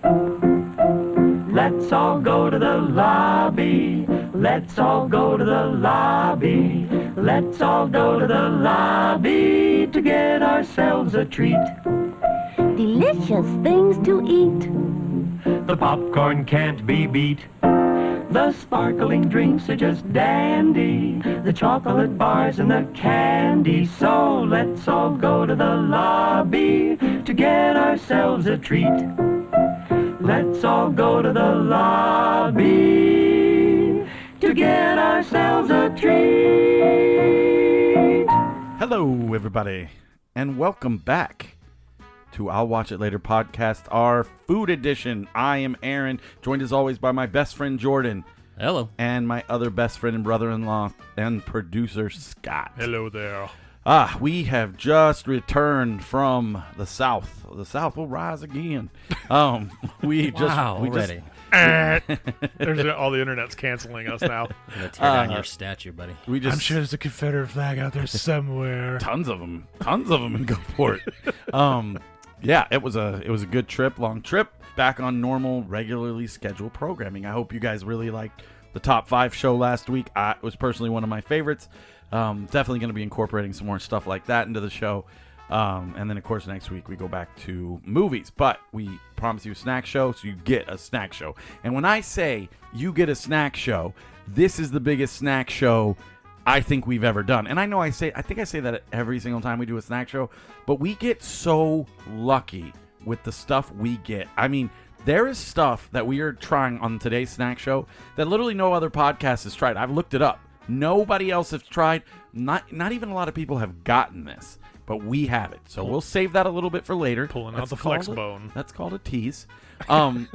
Let's all go to the lobby. Let's all go to the lobby. Let's all go to the lobby to get ourselves a treat. Delicious things to eat. The popcorn can't be beat. The sparkling drinks are just dandy. The chocolate bars and the candy. So let's all go to the lobby to get ourselves a treat. Let's all go to the lobby to get ourselves a treat. Hello, everybody, and welcome back to I'll Watch It Later podcast, our food edition. I am Aaron, joined as always by my best friend Jordan. Hello. And my other best friend and brother-in-law and producer Scott. Hello there. We have just returned from the South. The South will rise again. We already. There's all the internet's canceling us now. I'm gonna tear down your statue, buddy. I'm sure there's a Confederate flag out there somewhere. Tons of them in Gulfport. Yeah, it was a good trip, long trip. Back on normal, regularly scheduled programming. I hope you guys really liked the Top 5 show last week. It was personally one of my favorites. Definitely going to be incorporating some more stuff like that into the show. And then, of course, next week we go back to movies. But we promise you a snack show, so you get a snack show. And when I say you get a snack show, this is the biggest snack show I think we've ever done. And I know I think I say that every single time we do a snack show, but we get so lucky with the stuff we get. I mean, there is stuff that we are trying on today's snack show that literally no other podcast has tried. I've looked it up. Nobody else has tried. Not even a lot of people have gotten this, but we have it. So we'll save that a little bit for later. Pulling out the flex bone. That's called a tease. And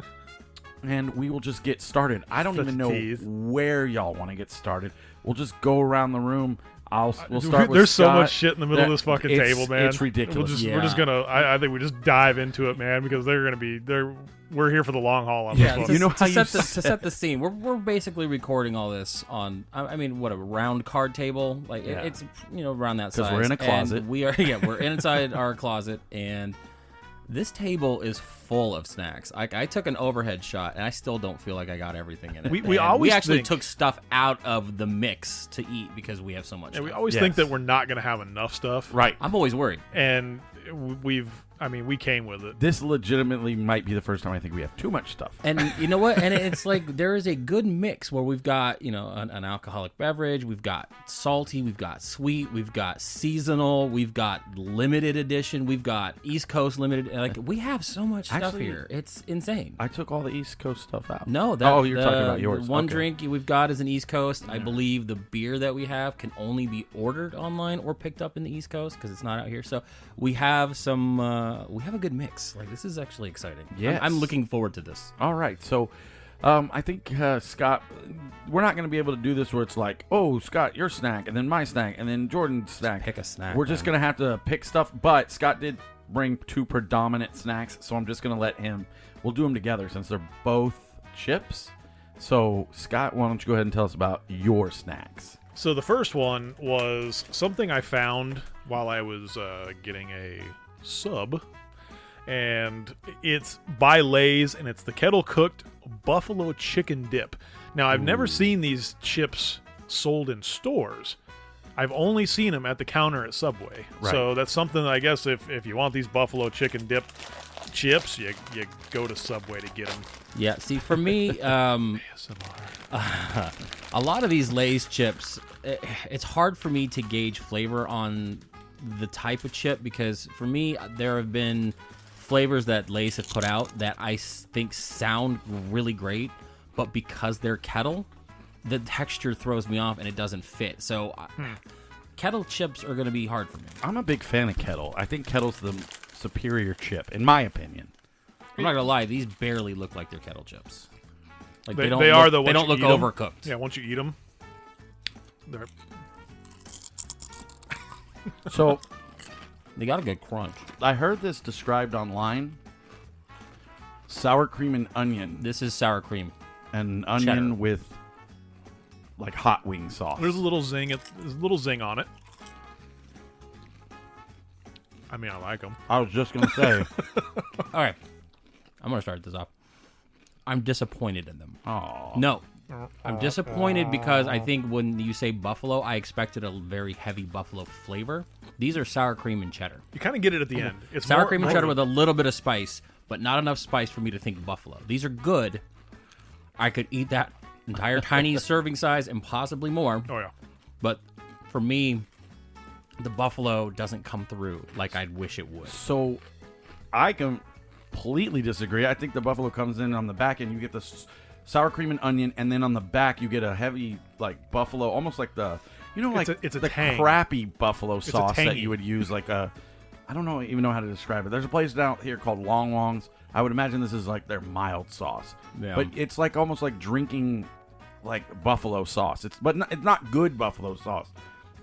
we will just get started. I don't even know where y'all want to get started. We'll just go around the room. We'll start with There's Scott. so much shit in the middle of this fucking table, man. It's ridiculous. We're just gonna. I think we just dive into it, man, because we're here for the long haul on this one. You know how to set the scene. We're basically recording all this on. I mean, what, a round card table? Like it's around that size. Because we're in a closet. And we're inside our closet, and this table is full of snacks. I took an overhead shot, and I still don't feel like I got everything in it. We actually took stuff out of the mix to eat because we have so much. And we stuff. always think that we're not going to have enough stuff. Right. I'm always worried. And we came with it. This legitimately might be the first time I think we have too much stuff. And you know what? And it's like there is a good mix where we've got, an alcoholic beverage, we've got salty, we've got sweet, we've got seasonal, we've got limited edition, we've got East Coast limited. Like, we have so much stuff here. It's insane. I took all the East Coast stuff out. No, you're talking about yours. The one drink we've got is an East Coast. Yeah. I believe the beer that we have can only be ordered online or picked up in the East Coast because it's not out here. So we have we have a good mix. Like, this is actually exciting. Yes. I'm looking forward to this. All right. So I think, Scott, we're not going to be able to do this where it's like, oh, Scott, your snack, and then my snack, and then Jordan's snack. Pick a snack. We're just going to have to pick stuff. But Scott did bring two predominant snacks, so I'm just going to let him. We'll do them together since they're both chips. So, Scott, why don't you go ahead and tell us about your snacks? So the first one was something I found while I was getting a sub. And it's by Lay's, and it's the kettle-cooked buffalo chicken dip. Now, I've never seen these chips sold in stores. I've only seen them at the counter at Subway. Right. So that's something that I guess if you want these buffalo chicken dip chips, you go to Subway to get them. Yeah, see, for me, a lot of these Lay's chips, it's hard for me to gauge flavor on the type of chip because for me, there have been flavors that Lay's have put out that I think sound really great, but because they're kettle, the texture throws me off and it doesn't fit. So kettle chips are going to be hard for me. I'm a big fan of kettle. I think kettle's the superior chip, in my opinion. I'm not going to lie, these barely look like they're kettle chips. Like they don't look overcooked. Yeah, once you eat them, they're... So... They got a good crunch. I heard this described online. Sour cream and onion. This is sour cream. And onion Cheddar. with like hot wing sauce. There's a little zing. There's a little zing on it. I mean, I like them. I was just going to say. All right. I'm going to start this off. I'm disappointed in them. Oh. No. I'm disappointed because I think when you say buffalo, I expected a very heavy buffalo flavor. These are sour cream and cheddar. You kind of get it at the end. It's Sour more- cream and cheddar with a little bit of spice, but not enough spice for me to think buffalo. These are good. I could eat that entire tiny serving size and possibly more. Oh yeah. But for me, the buffalo doesn't come through like I'd wish it would. So I completely disagree. I think the buffalo comes in on the back end. You get the sour cream and onion, and then on the back you get a heavy like buffalo, almost like the it's a the tang. crappy buffalo sauce that tangy. you would use like a I don't know even know how to describe it. There's a place down here called Long Wong's. I would imagine this is like their mild sauce, Yeah. but it's like almost like drinking like buffalo sauce. It's not good buffalo sauce.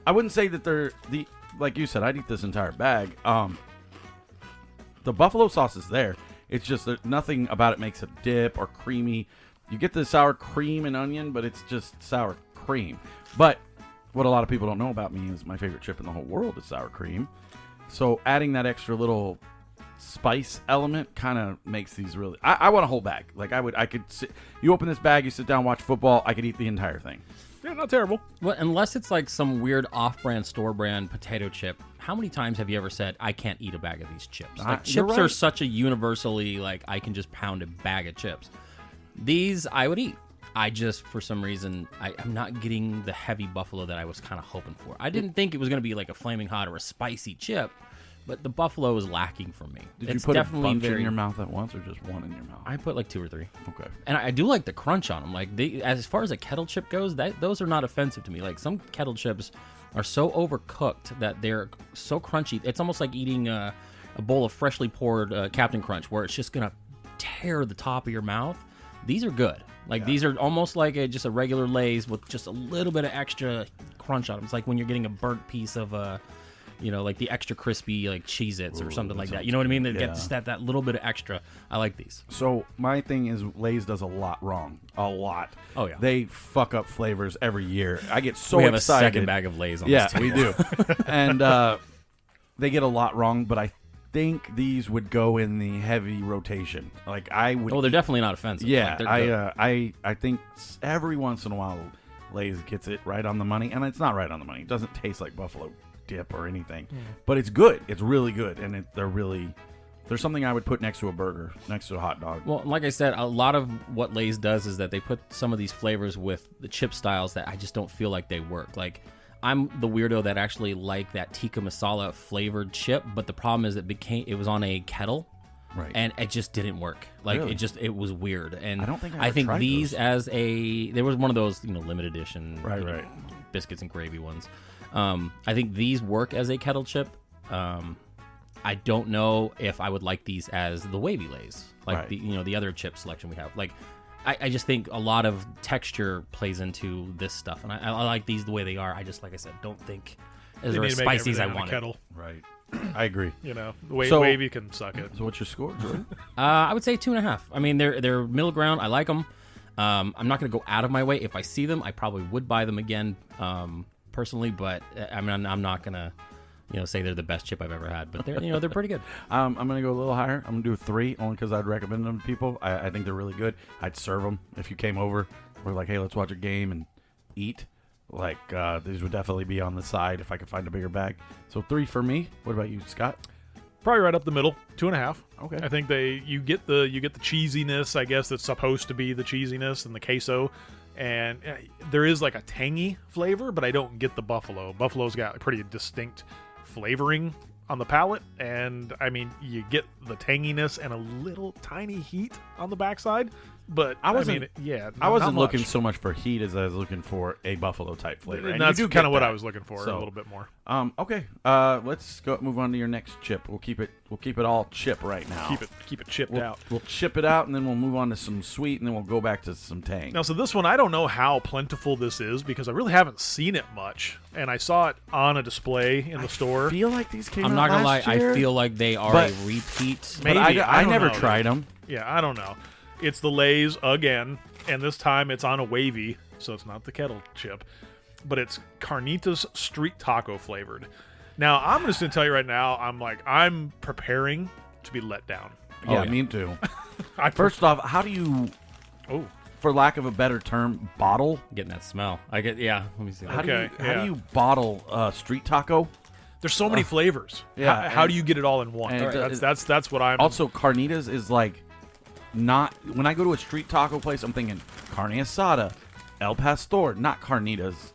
I wouldn't say that they're the like you said. I'd eat this entire bag. The buffalo sauce is there. It's just that nothing about it makes it dip or creamy. You get the sour cream and onion, but it's just sour cream. But what a lot of people don't know about me is my favorite chip in the whole world is sour cream. So adding that extra little spice element kind of makes these really. I want a whole bag. Like I could sit. You open this bag, you sit down, watch football. I could eat the entire thing. Yeah, not terrible. Well, unless it's like some weird off-brand, store-brand potato chip, how many times have you ever said, I can't eat a bag of these chips? Like, you're chips are right. such a universally, like, I can just pound a bag of chips. These, I would eat. I just, for some reason, I'm not getting the heavy buffalo that I was kind of hoping for. I didn't think it was going to be like a flaming hot or a spicy chip, but the buffalo is lacking for me. Did you It's put a definitely bunch very, in your mouth at once, or just one in your mouth? I put like 2 or 3. Okay. And I do like the crunch on them. Like as far as a kettle chip goes, those are not offensive to me. Like some kettle chips are so overcooked that they're so crunchy. It's almost like eating a bowl of freshly poured Captain Crunch, where it's just gonna tear the top of your mouth. These are good. Like these are almost like just a regular Lay's with just a little bit of extra crunch on them. It's like when you're getting a burnt piece of like the extra crispy like Cheez-Its or something like that. You know what I mean? They get just that little bit of extra. I like these. So my thing is Lay's does a lot wrong. A lot. Oh, yeah. They fuck up flavors every year. I get so We have excited. a second bag of Lay's on Yeah, this table. we do. And they get a lot wrong, but I think these would go in the heavy rotation. Like I would. Oh, they're definitely not offensive. Yeah, Like, they're good. I think every once in a while Lay's gets it right on the money, and it's not right on the money. It doesn't taste like buffalo dip or anything, but it's good. It's really good, and there's something I would put next to a burger, next to a hot dog. Well, like I said, a lot of what Lay's does is that they put some of these flavors with the chip styles that I just don't feel like they work. Like, I'm the weirdo that actually like that tikka masala flavored chip, but the problem is it was on a kettle, Right. and it just didn't work. Like Really? it was weird. And I don't think I ever think tried these those. there was one of those limited edition Right. biscuits and gravy ones. I think these work as a kettle chip. I don't know if I would like these as the wavy Lays, like Right. the other chip selection we have. Like, I just think a lot of texture plays into this stuff, and I like these the way they are. I just, like I said, don't think They they're need as to make spicy as I everything in a wanted. kettle. Right. I agree. The So- wavy can suck it. So what's your score, Jordan? I would say 2.5. I mean, they're middle ground. I like them. I'm not going to go out of my way. If I see them, I probably would buy them again, personally. But I mean, I'm not going to, say they're the best chip I've ever had. But they're pretty good. I'm going to go a little higher. I'm going to do a 3, only because I'd recommend them to people. I think they're really good. I'd serve them if you came over. We're like, hey, let's watch a game and eat. Like, these would definitely be on the side if I could find a bigger bag. So 3 for me. What about you, Scott? Probably right up the middle, 2.5. Okay. I think you get the cheesiness, I guess, that's supposed to be the cheesiness and the queso, and there is like a tangy flavor, but I don't get the buffalo. Buffalo's got a pretty distinct flavoring on the palate, and I mean, you get the tanginess and a little tiny heat on the backside. But I wasn't looking so much for heat as I was looking for a buffalo type flavor. And you that's do kind get of what that. I was looking for, So, a little bit more. Okay. Let's go move on to your next chip. We'll keep it all chip right now. Keep it chipped We'll, out. we'll chip it out, and then we'll move on to some sweet, and then we'll go back to some tang. Now, so this one, I don't know how plentiful this is because I really haven't seen it much, and I saw it on a display in the store. I feel like these came I'm out not gonna lie. last year, I feel like they are but- a repeat. but Maybe. I don't never know, tried dude. them. Yeah, I don't know. It's the Lay's again, and this time it's on a wavy, so it's not the kettle chip, but it's carnitas street taco flavored. Now, I'm just going to tell you right now, I'm preparing to be let down. Yeah, yeah. me too. I First off, how do you Oh, for lack of a better term, bottle. Getting that smell. I get. Yeah. Let me see. How Okay, do you bottle street taco? there's so many flavors. yeah, How and- do you get it all in one? and That's what I'm. Also, carnitas is like not. When I go to a street taco place, I'm thinking carne asada, El Pastor, not carnitas,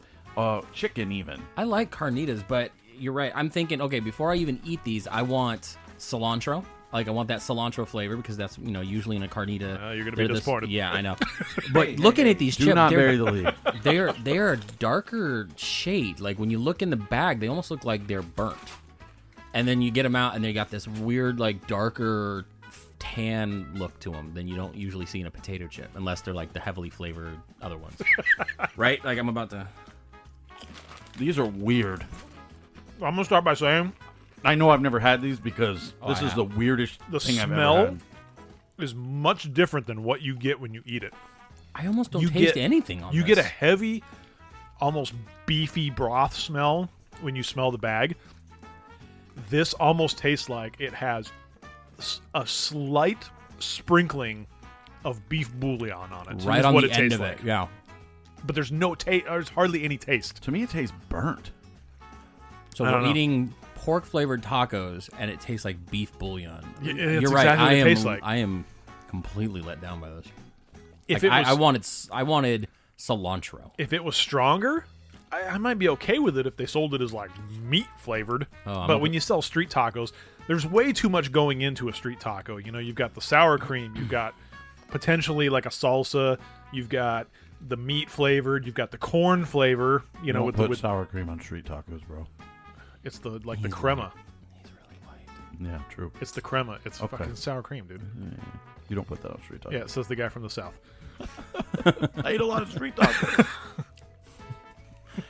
chicken even. I like carnitas, but you're right. I'm thinking, okay, before I even eat these, I want cilantro. Like, I want that cilantro flavor because that's, usually in a carnita. You're gonna they're be disappointed. Yeah, I know. But looking at these Do chips, not bury the lead. they're a darker shade. Like, when you look in the bag, they almost look like they're burnt. And then you get them out, and they got this weird, like, darker tan look to them than you don't usually see in a potato chip, unless they're, like, the heavily flavored other ones. Right? Like, I'm about to... These are weird. I'm gonna start by saying I know I've never had these because this I is the weirdest the thing I've ever smell had. is much different than what you get when you eat it. I almost don't You taste get- anything on You this. get a heavy, almost beefy broth smell when you smell the bag. This almost tastes like it has a slight sprinkling of beef bouillon on it. right is on what the it end tastes of like. it. Yeah. But there's no taste. There's hardly any taste. To me, it tastes burnt. So I we're don't know. eating pork flavored tacos, and it tastes like beef bouillon. Yeah, it's You're right. exactly what I it am. tastes like. I am completely let down by this. If Like, it was, I wanted cilantro. if it was stronger, I might be okay with it if they sold it as like meat flavored. Oh, I'm but okay. when you sell street tacos, there's way too much going into a street taco. You've got the sour cream, you've got potentially like a salsa, you've got the meat flavored, you've got the corn flavor. Don't With put with sour cream on street tacos, bro. it's the like He's the crema. He's really white. Yeah, true. It's the crema. It's Okay. fucking sour cream, dude. You don't put that on street tacos. Yeah, says the guy from the south. I ate a lot of street tacos.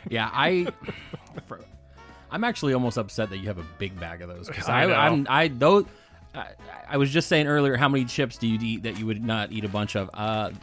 Yeah, I'm actually almost upset that you have a big bag of those because I know. I was just saying earlier, how many chips do you eat that you would not eat a bunch of?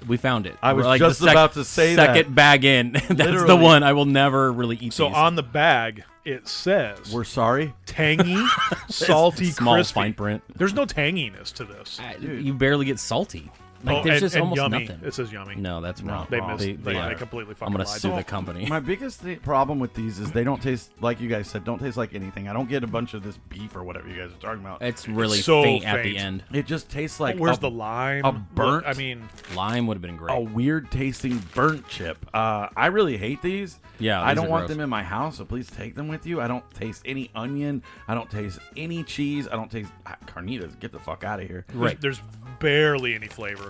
We found it. I was We're like just the about to say that. second bag in. That's the Literally. one I will never really eat. So these. on the bag it says We're sorry. tangy, salty, small crispy. fine print. There's no tanginess to this. You barely get salty. Like there's and, just and almost yummy. nothing. It says yummy. No, that's wrong. They missed. They are. completely fucking I'm gonna lied. sue the company. My biggest problem with these is they don't taste, like you guys said, don't taste like anything. I don't get a bunch of this beef or whatever you guys are talking about. It's really so faint at the faint. end. It just tastes like Where's a, the lime? a burnt- I mean, Lime would have been great. a weird tasting burnt chip. I really hate these. Yeah, I these don't are want gross. them in my house, so please take them with you. I don't taste any onion. I don't taste any cheese. I don't taste carnitas. Get the fuck out of here. there's barely any flavor.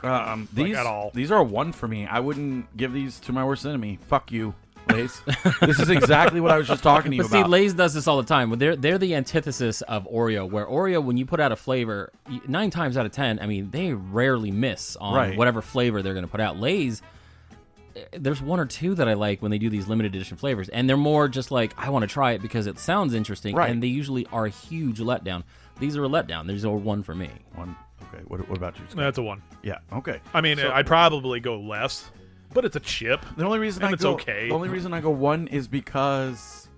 These at all. These are a 1 for me. I wouldn't give these to my worst enemy. Fuck you, Lace. This is exactly what I was just talking to you But see, about. Lay's does this all the time. They're the antithesis of Oreo, where Oreo, when you put out a flavor, 9 times out of 10, I mean, they rarely miss on Right. whatever flavor they're going to put out. Lay's, there's 1 or 2 that I like when they do these limited edition flavors, and they're more just like, I want to try it because it sounds interesting, Right. and they usually are a huge letdown. These are a letdown. These are 1 for me. 1. Okay. What about you, Scott? That's a 1. Yeah. Okay. I mean, I'd probably go less, but it's a chip. The only reason And I it's go okay. The only reason I go 1 is because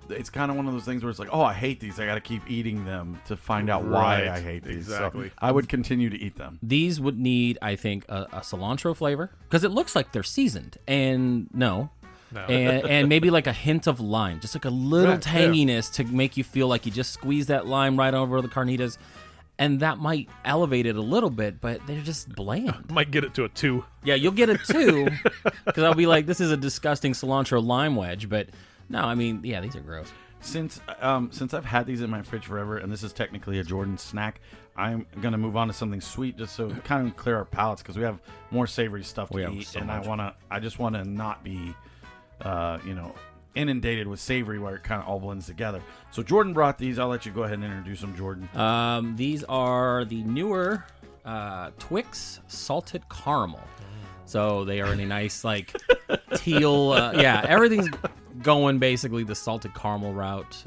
it's kind of one of those things where it's like, oh, I hate these. I got to keep eating them to find out why Right. I hate these. Exactly. So I would continue to eat them. These would need, I think, a cilantro flavor because it looks like they're seasoned, and no. And maybe like a hint of lime, just like a little Right, yeah. tanginess to make you feel like you just squeeze that lime right over the carnitas, and that might elevate it a little bit, but they're just bland. Might get it to a 2. Yeah, you'll get a 2 because I'll be like, this is a disgusting cilantro lime wedge, but no, I mean, yeah, these are gross. Since I've had these in my fridge forever, and this is technically a Jordan snack, I'm gonna move on to something sweet just so kind of clear our palates because we have more savory stuff to We have eat, so and much. I just want to not be, inundated with savory where it kind of all blends together. So Jordan brought these. I'll let you go ahead and introduce them, Jordan. These are the newer Twix salted caramel. So they are in a nice like teal. Yeah, everything's going basically the salted caramel route.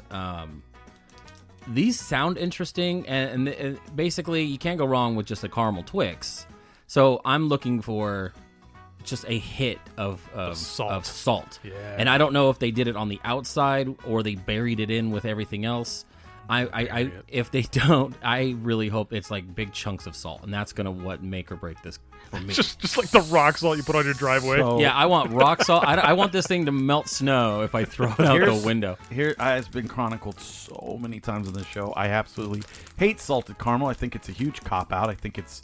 These sound interesting, and basically you can't go wrong with just a caramel Twix. So I'm looking for just a hit of salt. Yeah. And I don't know if they did it on the outside or they buried it in with everything else. I if they don't, I really hope it's like big chunks of salt, and that's gonna what make or break this for me. Just like the rock salt you put on your driveway. So- Yeah, I want rock salt. I want this thing to melt snow if I throw it out the window. Here has been chronicled so many times on this show. I absolutely hate salted caramel. I think it's a huge cop out. I think it's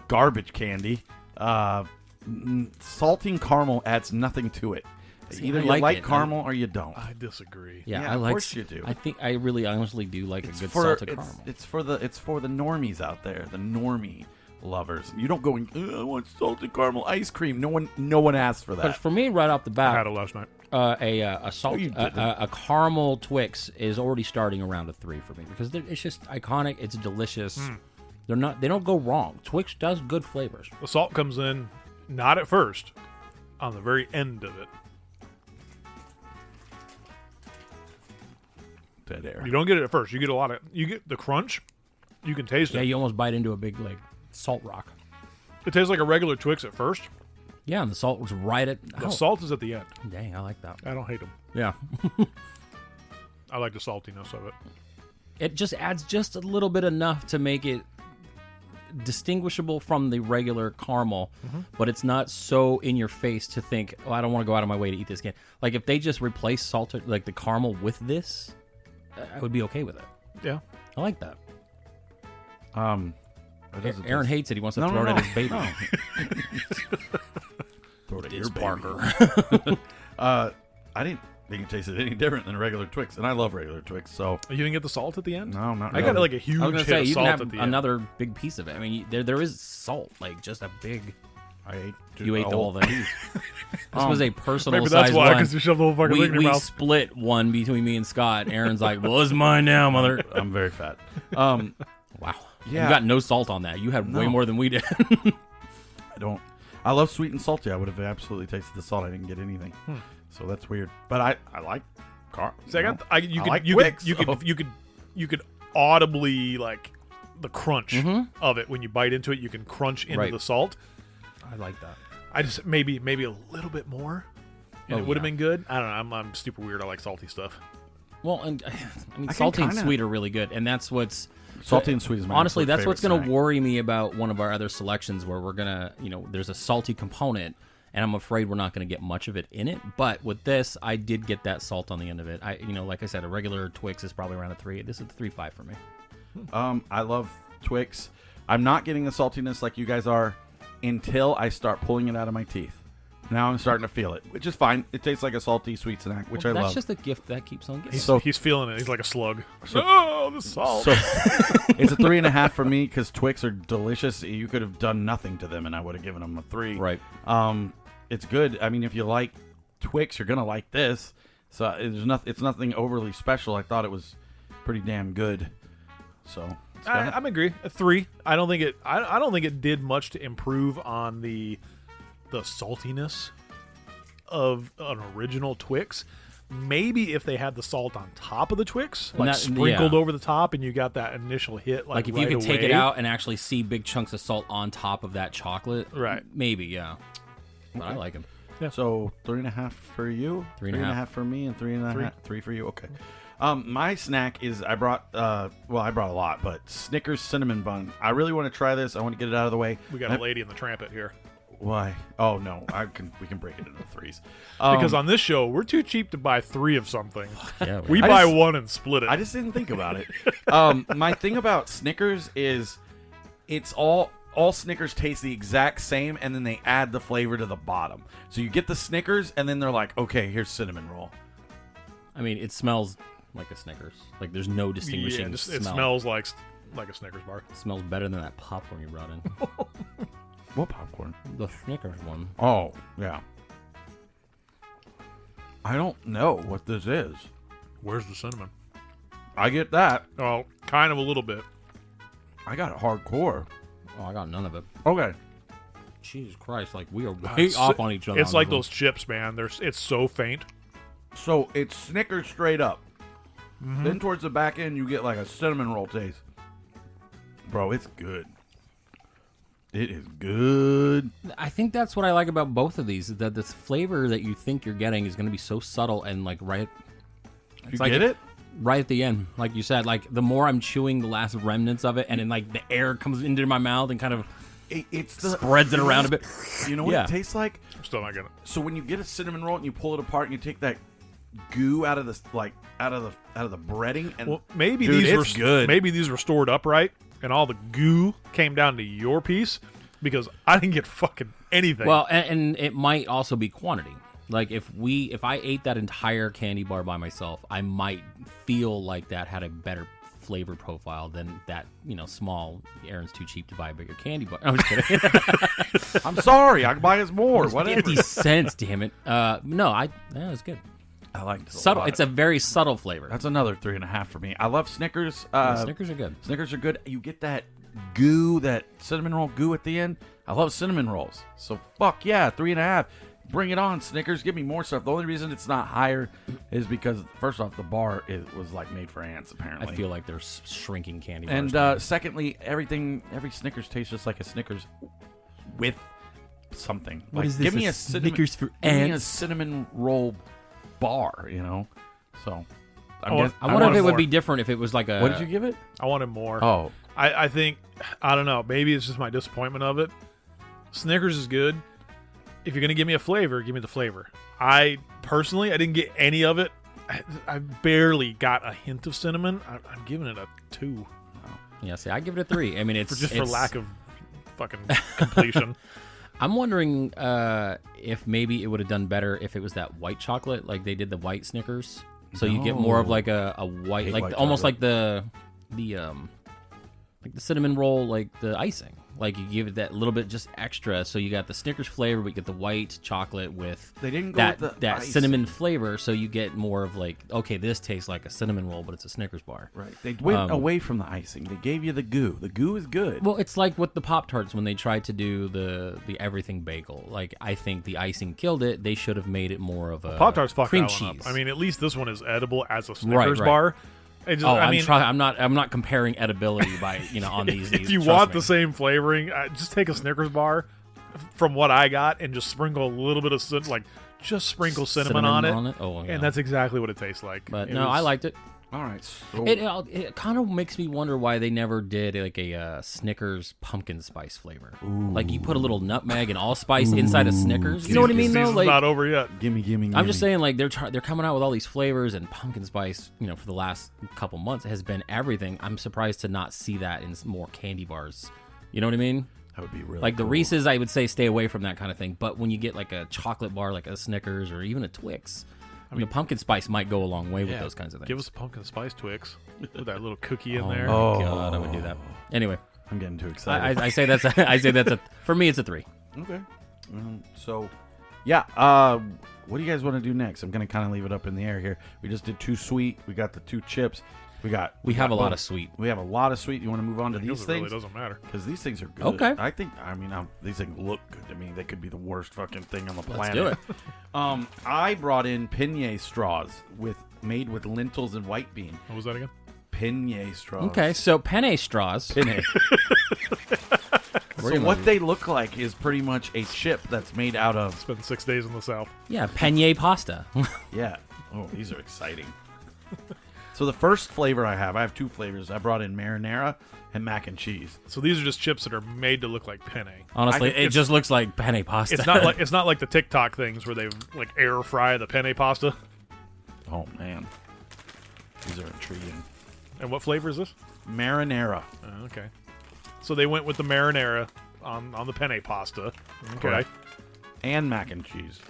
garbage candy. Salting caramel adds nothing to it. See, Either I you like like it. caramel or you don't. I disagree. Yeah, Yeah, I of like. course you do. I think I really honestly do like a good salted caramel. It's for the normies out there, the normie lovers. You don't go and I want salted caramel ice cream. No one asks for But that. for me, right off the I had bat, it last night. a salt you didn't. a caramel Twix is already starting around a 3 for me because it's just iconic. It's delicious. They don't go wrong. Twix does good flavors. The salt comes in not at first, on the very end of it. Dead air. You don't get it at first. You get the crunch. You can taste Yeah, it. you almost bite into a big like salt rock. It tastes like a regular Twix at first. Yeah, and the salt was right at. The Oh, salt is at the end. dang, I like that. I don't hate them. Yeah, I like the saltiness of it. it just adds just a little bit enough to make it distinguishable from the regular caramel, but it's not so in your face to think, oh, I don't want to go out of my way to eat this again. Like if they just replace salted like the caramel with this, I would be okay with it. Yeah. I like that. What does it Aaron taste? hates it. He wants to No, throw no, it no. at his baby. No. Throw it at your baby. Parker. I didn't think it tasted any different than a regular Twix, and I love regular Twix. So You didn't get the salt at the end? no, not I really. got like a huge I was gonna hit say of you can salt have at the end. another big piece of it. I mean, there is salt, like just a big. I ate. You ate the whole thing. This was a personal Maybe that's size why, one. because you shoved the whole fucking thing in your we mouth. split one between me and Scott. Aaron's like, "Well, it's mine now, mother." I'm very fat. Wow. Yeah. You got no salt on that. You had way No. more than we did. I don't. I love sweet and salty. I would have absolutely tasted the salt. I didn't get anything, so that's weird. But I like See, you could audibly like the crunch of it when you bite into it. You can crunch into Right. the salt. I like that. I just maybe a little bit more, and Oh, it would have yeah. been good. I don't know. I'm super weird. I like salty stuff. Well, and I mean, can salty and kinda- sweet are really good, and that's what's salty and sweet is my honestly. absolute That's what's favorite going to snack. worry me about one of our other selections, where we're gonna, there's a salty component, and I'm afraid we're not going to get much of it in it. But with this, I did get that salt on the end of it. Like I said, a regular Twix is probably around a 3. This is a 3.5 for me. I love Twix. I'm not getting the saltiness like you guys are until I start pulling it out of my teeth. Now I'm starting to feel it, which is fine. It tastes like a salty sweet snack, which I That's love. just a gift that keeps on giving. He's feeling it. He's like a slug. Oh, the salt. So it's a 3.5 for me because Twix are delicious. You could have done nothing to them, and I would have given them a 3. Right. It's good. I mean, if you like Twix, you're gonna like this. So it's nothing overly special. I thought it was pretty damn good. So I'm agree. A 3. I don't think it. I don't think it did much to improve on the saltiness of an original Twix. Maybe if they had the salt on top of the Twix, like sprinkled over the top, and you got that initial hit, Like if right you could take it away. out and actually see big chunks of salt on top of that chocolate, Right. Maybe, yeah. But I like them. So 3.5 for you, 3.5 for me, and 3.5 3 for you. Okay. My snack is I brought a lot, but Snickers cinnamon bun. I really want to try this. I want to get it out of the way. We got a lady in the trampet here. Why? Oh no, we can break it into 3s. Because on this show, we're too cheap to buy 3 of something. Yeah, We I buy just- one and split it. I just didn't think about it. My thing about Snickers is it's all Snickers taste the exact same, and then they add the flavor to the bottom. So you get the Snickers, and then they're like, okay, here's cinnamon roll. I mean, it smells like a Snickers. Like there's no distinguishing it smell. smells like a Snickers bar. It smells better than that popcorn you brought in. What popcorn? The Snickers one. Oh, yeah. I don't know what this is. Where's the cinnamon? I get that. Oh, kind of a little bit. I got it hardcore. Oh, I got none of it. Okay. Jesus Christ! Like we are way It's- off on each other. It's on like this those chips, man. It's so faint. So it's Snickers straight up. Then towards the back end, you get like a cinnamon roll taste. Bro, it's good. It is good. one. I think that's what I like about both of these. Is that the flavor that you think you're getting is going to be so subtle and like right. You It's like get it? right at the end, like you said. Like the more I'm chewing the last remnants of it, and then like the air comes into my mouth and kind of It's the, spreads it around a bit. You know what Yeah. it tastes like? I'm still not gonna. So when you get a cinnamon roll and you pull it apart and you take that goo out of the breading, and Well, maybe dude, these were it's good. Maybe these were stored upright, and all the goo came down to your piece because I didn't get fucking anything. Well, and it might also be quantity. Like if I ate that entire candy bar by myself, I might feel like that had a better flavor profile than that, small. Aaron's too cheap to buy a bigger candy bar. I'm just kidding. I'm sorry, I can buy us more. Whatever. 50 cents, damn it. No, it was good. I liked it. Subtle. It's a very subtle flavor. That's another 3.5 for me. I love Snickers. Snickers are good. Snickers are good. You get that goo, that cinnamon roll goo at the end. I love cinnamon rolls. So fuck yeah, 3.5. Bring it on, Snickers. Give me more stuff. The only reason it's not higher is because, first off, the bar was like made for ants, apparently. I feel like they're shrinking candy bars. And secondly, every Snickers tastes just like a Snickers with something. What like, is this, give me a a cinnamon, Snickers for give me a ants? cinnamon roll bar, So I wonder if it would more. be different if it was like a. what did you give it? I wanted more. Oh, I think, I don't know. Maybe it's just my disappointment of it. Snickers is good. If you're gonna give me a flavor, give me the flavor. I didn't get any of it. I barely got a hint of cinnamon. I'm giving it a 2. Yeah, see, I give it a 3. I mean, it's for lack of fucking completion. I'm wondering if maybe it would have done better if it was that white chocolate, like they did the white Snickers. So you get more of like a white, Hate like white almost chocolate. like the cinnamon roll, like the icing. Like you give it that little bit just extra, so you got the Snickers flavor, but you get the white chocolate with They didn't go that with the that ice. cinnamon flavor, so you get more of like, okay, this tastes like a cinnamon roll, but it's a Snickers bar. right. They went away from the icing. They gave you the goo. The goo is good. Well, it's like with the Pop-Tarts when they tried to do the everything bagel. Like, I think the icing killed it. They should have made it more of a Pop-Tarts fucked cream that one cheese. up. I mean, at least this one is edible as a Snickers right. bar. It just, Oh, I mean, I'm not comparing edibility by on these. if you trust want me. the same flavoring, just take a Snickers bar from what I got and just sprinkle a little bit of just sprinkle cinnamon on it. Oh, yeah. And that's exactly what it tastes like. But It no, was- I liked it. All right. So It kind of makes me wonder why they never did like a Snickers pumpkin spice flavor. Like you put a little nutmeg and allspice inside of Snickers. You know what I mean? Though, Season's like not over yet. gimme. I'm just saying, like they're coming out with all these flavors, and pumpkin spice, for the last couple months has been everything. I'm surprised to not see that in more candy bars. You know what I mean? that would be really Like the cool. Reese's, I would say stay away from that kind of thing. But when you get like a chocolate bar, like a Snickers or even a Twix, pumpkin spice might go a long way with those kinds of things. Give us a pumpkin spice Twix with that little cookie in Oh there. my Oh. god, I would do that. Anyway, I'm getting too excited. I say that's for me it's a 3. Okay. So, yeah. What do you guys want to do next? I'm going to kind of leave it up in the air here. We just did 2 sweet. We got the 2 chips. We have a lot both. of sweet. We have a lot of sweet. You want to move on to I guess these it really things? doesn't matter. Because these things are good. Okay. These things look good to me. They could be the worst fucking thing on the Let's planet. do it. I brought in Penne straws made with lentils and white bean. What was that again? Penne straws. Okay, so penne straws. Penne. So gonna- what they look like is pretty much a chip that's made out of, Spent 6 days in the South. Yeah, penne pasta. yeah. Oh, these are exciting. So the first flavor I have 2 flavors. I brought in marinara and mac and cheese. So these are just chips that are made to look like penne. Honestly, think it just looks like penne pasta. It's not like the TikTok things where they like air fry the penne pasta. Oh man, these are intriguing. And what flavor is this? Marinara. Okay. So they went with the marinara on the penne pasta. Okay. Correct. And mac and cheese.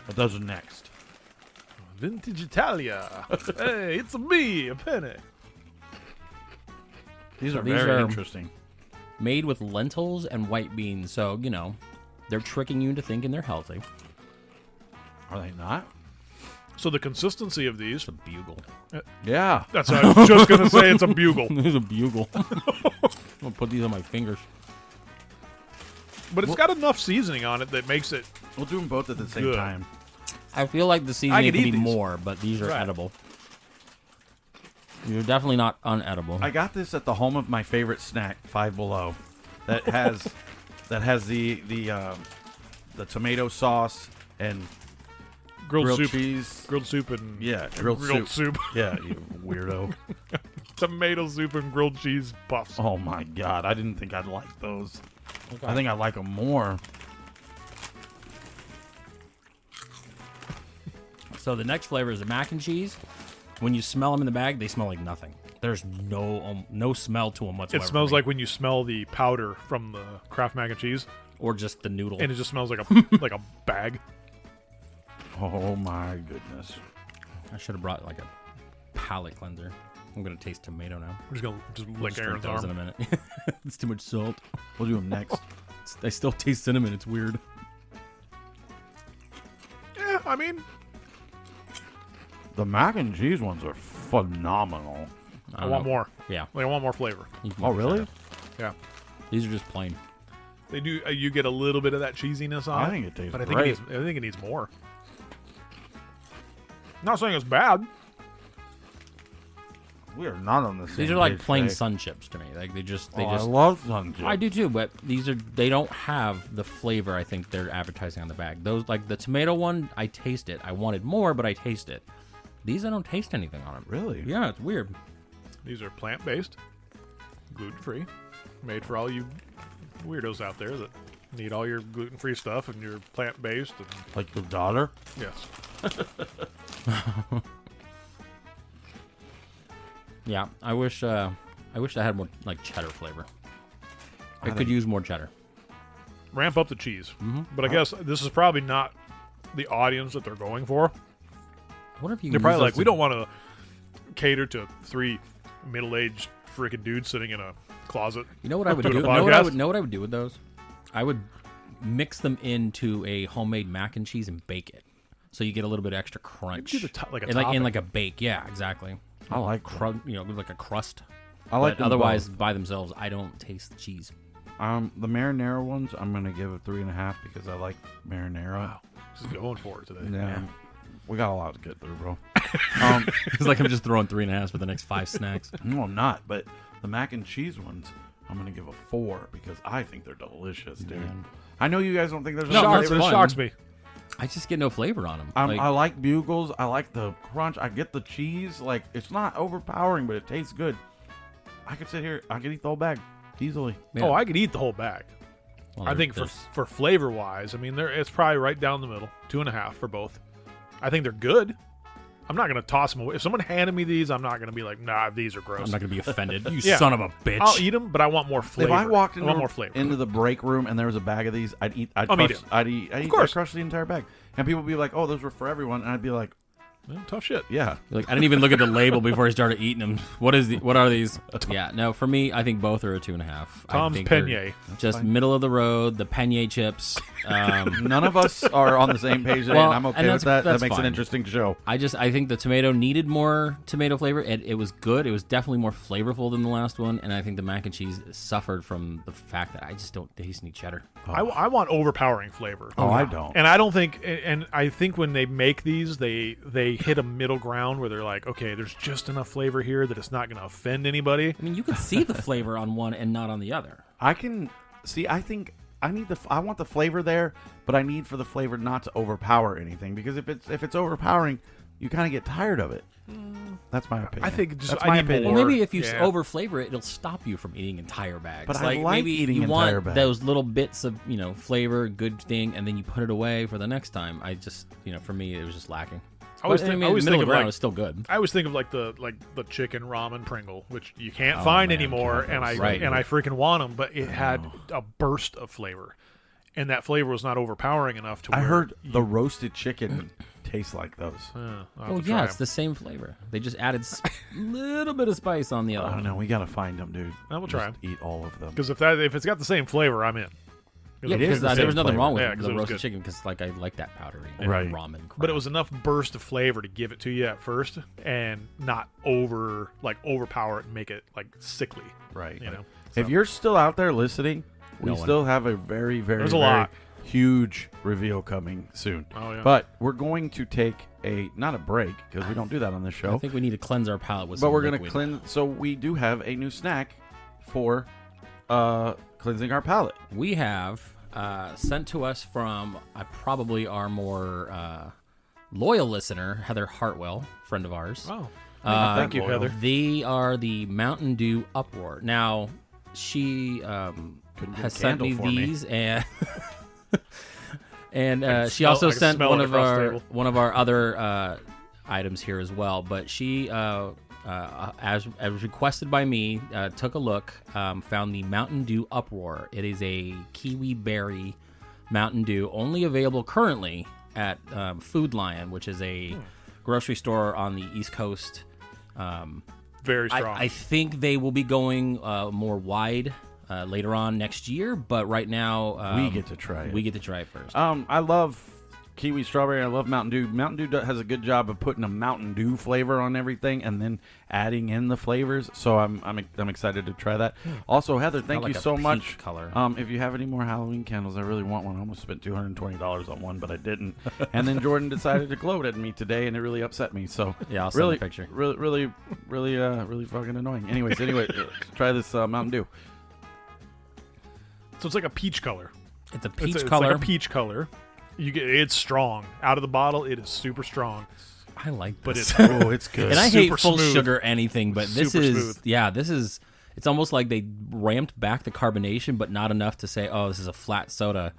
But those are next. Vintage Italia. Hey, it's a me, a penne. These are these very are- interesting. Made with lentils and white beans, so they're tricking you into thinking they're healthy. Are they not? So the consistency of these, It's a bugle. Yeah. that's what I was just going to say, it's a bugle. There's a bugle. I'm gonna put these on my fingers. But it's got enough seasoning on it that makes it... We'll do them both at the same Good. time. I feel like the seasoning could could be eat these. more, but these are Right. edible. You're definitely not unedible. I got this at the home of my favorite snack, Five Below, that has the tomato sauce and grilled soup, cheese. grilled soup, and Yeah, grilled soup. Yeah, you weirdo. Tomato soup and grilled cheese puffs. Oh my god, I didn't think I'd like those. I think I like them more. So the next flavor is the mac and cheese. When you smell them in the bag, they smell like nothing. There's no smell to them whatsoever. It smells like when you smell the powder from the Kraft mac and cheese, or just the noodle. and it just smells like a like a bag. Oh my goodness. I should have brought like a palate cleanser. I'm gonna taste tomato now. I'm just gonna lick Just Aaron's drink those in arm. a minute. It's too much salt. We'll do them next. I still taste cinnamon. It's weird. Yeah, I mean, The mac and cheese ones are phenomenal. I want more. Yeah. Like, I want more flavor. You can Oh, get really? that. Yeah, These are just plain. they do. You get a little bit of that cheesiness on. I think it tastes but I think great. I think it needs more. Not saying it's bad. We are not on the same These are like page plain today. sun chips to me. Like they just I love sun chips. I do too, but they don't have the flavor I think they're advertising on the bag. Those like the tomato one, I taste it. I wanted more, but I taste it. These I don't taste anything on them. Really? Yeah, it's weird. These are plant-based, gluten-free, made for all you weirdos out there that need all your gluten-free stuff and your plant-based. And Like your daughter? yes, Yeah, I wish I had more like cheddar flavor. I could use more cheddar. ramp up the cheese. But I guess this is probably not the audience that they're going for. What if you? They're use probably those like, we to- don't want to cater to 3 middle-aged freaking dudes sitting in a closet. You know what I would do? doing a Know what I podcast? would know what I would do with those? I would mix them into a homemade mac and cheese and bake it, so you get a little bit of extra crunch. do the like a And like in topping. like a bake. Yeah, exactly. I like like a crust. I like But them otherwise, both. by themselves, I don't taste the cheese. The marinara ones, I'm gonna give it 3.5 because I like marinara. Wow, just going for it today. Yeah. We got a lot to get through, bro. It's like I'm just throwing 3.5 for the next 5 snacks. No, I'm not. But the mac and cheese ones, I'm gonna give a 4 because I think they're delicious, dude. Man. I know you guys don't think there's No, no it's flavor. it fun. shocks me. I just get no flavor on them. I like bugles. I like the crunch. I get the cheese. Like, it's not overpowering, but it tastes good. I could sit here. I could eat the whole bag easily. Oh, I could eat the whole bag. I think for flavor wise, I mean, it's probably right down the middle, 2.5 for both. I think they're good. I'm not gonna toss them away. If someone handed me these, I'm not gonna be like, nah, these are gross. I'm not gonna be offended. You Yeah. son of a bitch. I'll eat them, but I want more flavor. If I walked I want more flavor. into the break room and there was a bag of these, I'd eat. I'd Oh, me crush, too. I'd course. crush the entire bag. And people would be like, "Oh, those were for everyone," and I'd be like, Well, tough shit. "Yeah." Like I didn't even look at the label before I started eating them. What are these? Yeah, no, for me, I think both are a 2.5. Tom's I think they're Penne. just middle of the road. The penne chips. None of us are on the same page today, Well, and I'm okay and with that. That that's makes an fine. interesting show. I think the tomato needed more tomato flavor. It was good. It was definitely more flavorful than the last one, and I think the mac and cheese suffered from the fact that I just don't taste any cheddar. I want overpowering flavor. Oh, I don't. And I don't think, and I think when they make these, they hit a middle ground where they're like, okay, there's just enough flavor here that it's not going to offend anybody. I mean, you can see the flavor on one and not on the other. I can see. I think I need I want the flavor there, but I need for the flavor not to overpower anything. Because if it's overpowering, you kind of get tired of it. That's my opinion. I think just That's I my need opinion. Well, more. maybe if you Yeah. over flavor it, it'll stop you from eating entire bags. But I like maybe eating you entire want bags. those little bits of flavor, good thing, and then you put it away for the next time. I just for me it was just lacking. I always But, think- mean, I always middle think of of, ground like- is still good. I always think of like the chicken ramen Pringle, which you can't find man, anymore, God, and I that's right. and I freaking want them, but it had a burst of flavor, and that flavor was not overpowering enough to. I where heard the roasted chicken tastes like those. I'll have Oh to yeah, try it's 'em. the same flavor. They just added a little bit of spice on the I other. don't know. We gotta find them, dude. I will try Just eat all of them. because if it's got the same flavor, I'm in. Yeah, It is because the there same was nothing flavor. wrong with Yeah, 'cause the it was roasted good. chicken because I like that powdery Right. ramen. Crap. But it was enough burst of flavor to give it to you at first, and not overpower it and make it like sickly. Right. You know, If you're still out there listening, we No one. still have a very, very, There's a very lot. huge reveal coming soon. Oh, yeah. But we're going to take not a break because we don't do that on this I show. think we need to cleanse our palate with. But some we're going to liquid. cleanse. So we do have a new snack for cleansing our palate. We have sent to us from probably our more loyal listener, Heather Hartwell, friend of ours. Oh, thank you, Heather. They are the Mountain Dew Uproar. Now, she has sent me these, and she also sent one of our other items here as well. But she, as requested by me, took a look, found the Mountain Dew Uproar. It is a kiwi berry Mountain Dew, only available currently at Food Lion, which is a grocery store on the East Coast. Very strong. I think they will be going more wide later on next year, but right now we get to try it. We get to try it first. I love kiwi strawberry. I love Mountain Dew. Mountain Dew has a good job of putting a Mountain Dew flavor on everything and then adding in the flavors. So I'm excited to try that. Also, Heather, thank you so much. Color. If you have any more Halloween candles, I really want one. I almost spent $220 on one, but I didn't. And then Jordan decided to gloat at me today, and it really upset me. So yeah, I'll really, send a picture. Really fucking annoying. Anyways, try this Mountain Dew. So it's like a peach color. It's a peach It's color. like a peach color. It's strong. Out of the bottle, it is super strong. I like But this. It's good. And I super hate full smooth. sugar anything, but this Super is smooth. it's almost like they ramped back the carbonation, but not enough to say, oh, this is a flat soda.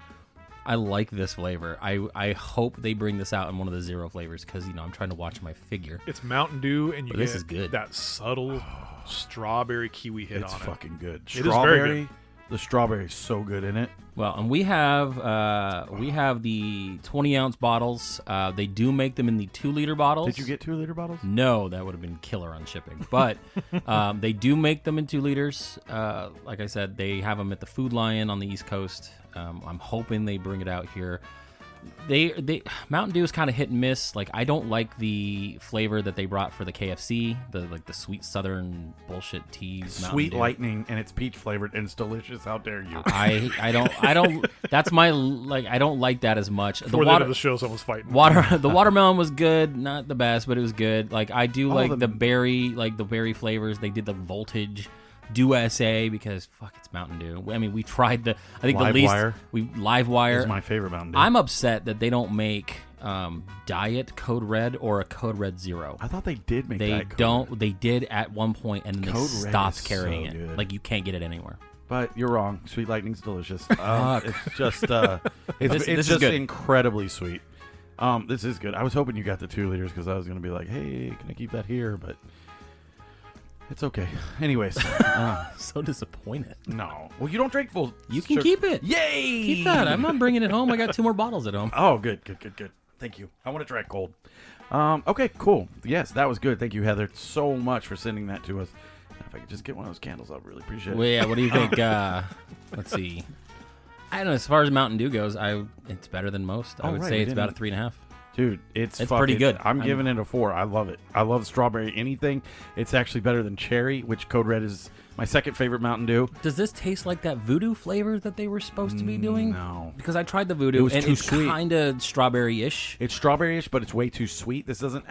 I like this flavor. I hope they bring this out in one of the zero flavors because I'm trying to watch my figure. It's Mountain Dew, and you this get is good. that subtle strawberry kiwi hit It's on it. fucking good. It is very good. The strawberry is so good in it. Well, and we have the 20-ounce bottles. They do make them in the 2-liter bottles. Did you get 2-liter bottles? No, that would have been killer on shipping. But they do make them in 2 liters. Like I said, they have them at the Food Lion on the East Coast. I'm hoping they bring it out here. They Mountain Dew is kind of hit and miss. Like, I don't like the flavor that they brought for the KFC, the sweet Southern bullshit tea. Sweet Lightning, and it's peach flavored and it's delicious. How dare you? I don't. That's my I don't like that as much. Before the end of the show, someone's fighting. The watermelon was good, not the best, but it was good. Like, I do like the berry flavors. They did the Voltage Dew SA because fuck, it's Mountain Dew. I mean, we tried the Live Wire is my favorite Mountain Dew. I'm upset that they don't make Diet Code Red or a Code Red Zero. I thought they did make They Diet Code don't. Red. They did at one point, and then they Code Red stopped is carrying so it. good. Like, you can't get it anywhere. But you're wrong. Sweet Lightning's delicious. Fuck. It's just This is just good. incredibly sweet. This is good. I was hoping you got the 2 liters because I was going to be like, hey, can I keep that here? But it's okay. Anyways, So disappointed. no. Well, you don't drink full. You can keep it. Yay! Keep that. I'm not bringing it home. I got 2 more bottles at home. Oh, good. Thank you. I want to try it cold. Okay, cool. Yes, that was good. Thank you, Heather, so much for sending that to us. If I could just get one of those candles, I'd really appreciate it. Well, yeah. What do you think? Let's see. I don't know. As far as Mountain Dew goes, it's better than most. I would say it's about a 3.5. Dude, it's pretty good. I'm giving it a 4. I love it. I love strawberry anything. It's actually better than cherry, which Code Red is my second favorite Mountain Dew. Does this taste like that voodoo flavor that they were supposed to be doing? No. Because I tried the It voodoo, was and too it's sweet. kind of strawberry-ish. It's strawberry-ish, but it's way too sweet. This isn't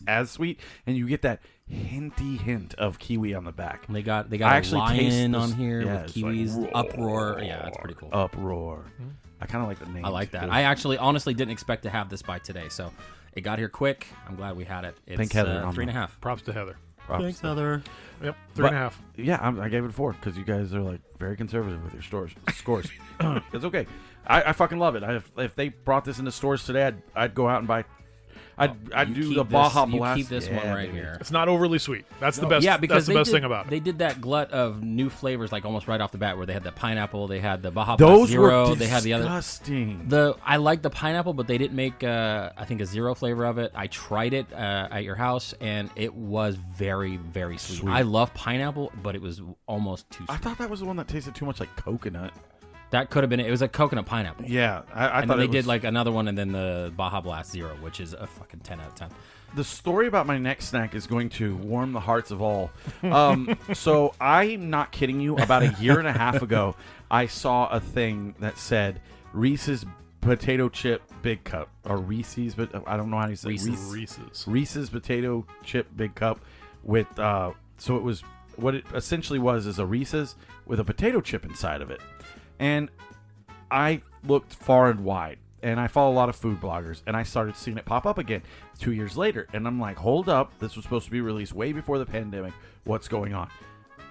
as sweet, and you get that hint of kiwi on the back. They got I a actually taste lion this- on here yeah, with it's like kiwis. roar. Uproar. Yeah, that's pretty cool. Uproar. I kind of like the name. I like that. too. I actually honestly didn't expect to have this by today, so it got here quick. I'm glad we had it. It's Thank Heather on 3.5. Props to Heather. Props. Heather. Yep, But- 3.5. Yeah, I gave it a 4 because you guys are like very conservative with your scores. It's okay. I fucking love it. If they brought this into stores today, I'd go out and buy. I'd do the Baja Blast. You keep this one Yeah, right baby. here. It's not overly sweet. That's the best. Yeah, because that's the best thing about it. They did that glut of new flavors like almost right off the bat, where they had the pineapple, they had the Baja Blast Those Zero, were they had the other. disgusting. I like the pineapple, but they didn't make I think a zero flavor of it. I tried it at your house, and it was very, very sweet. Sweet. I love pineapple, but it was almost too I sweet. thought that was the one that tasted too much like coconut. That could have been it. It was a coconut pineapple. Yeah, I And thought then they it was, did like another one, and then the Baja Blast Zero, which is a fucking 10 out of 10. the story about my next snack is going to warm the hearts of all. So I'm not kidding you. About a year and a half ago, I saw a thing that said Reese's potato chip big cup or Reese's, but I don't know how you say Reese's potato chip big cup with. So it was what it essentially was is a Reese's with a potato chip inside of it, and I looked far and wide. and I follow a lot of food bloggers, and I started seeing it pop up again 2 years later. And I'm like, hold up. This was supposed to be released way before the pandemic. What's going on?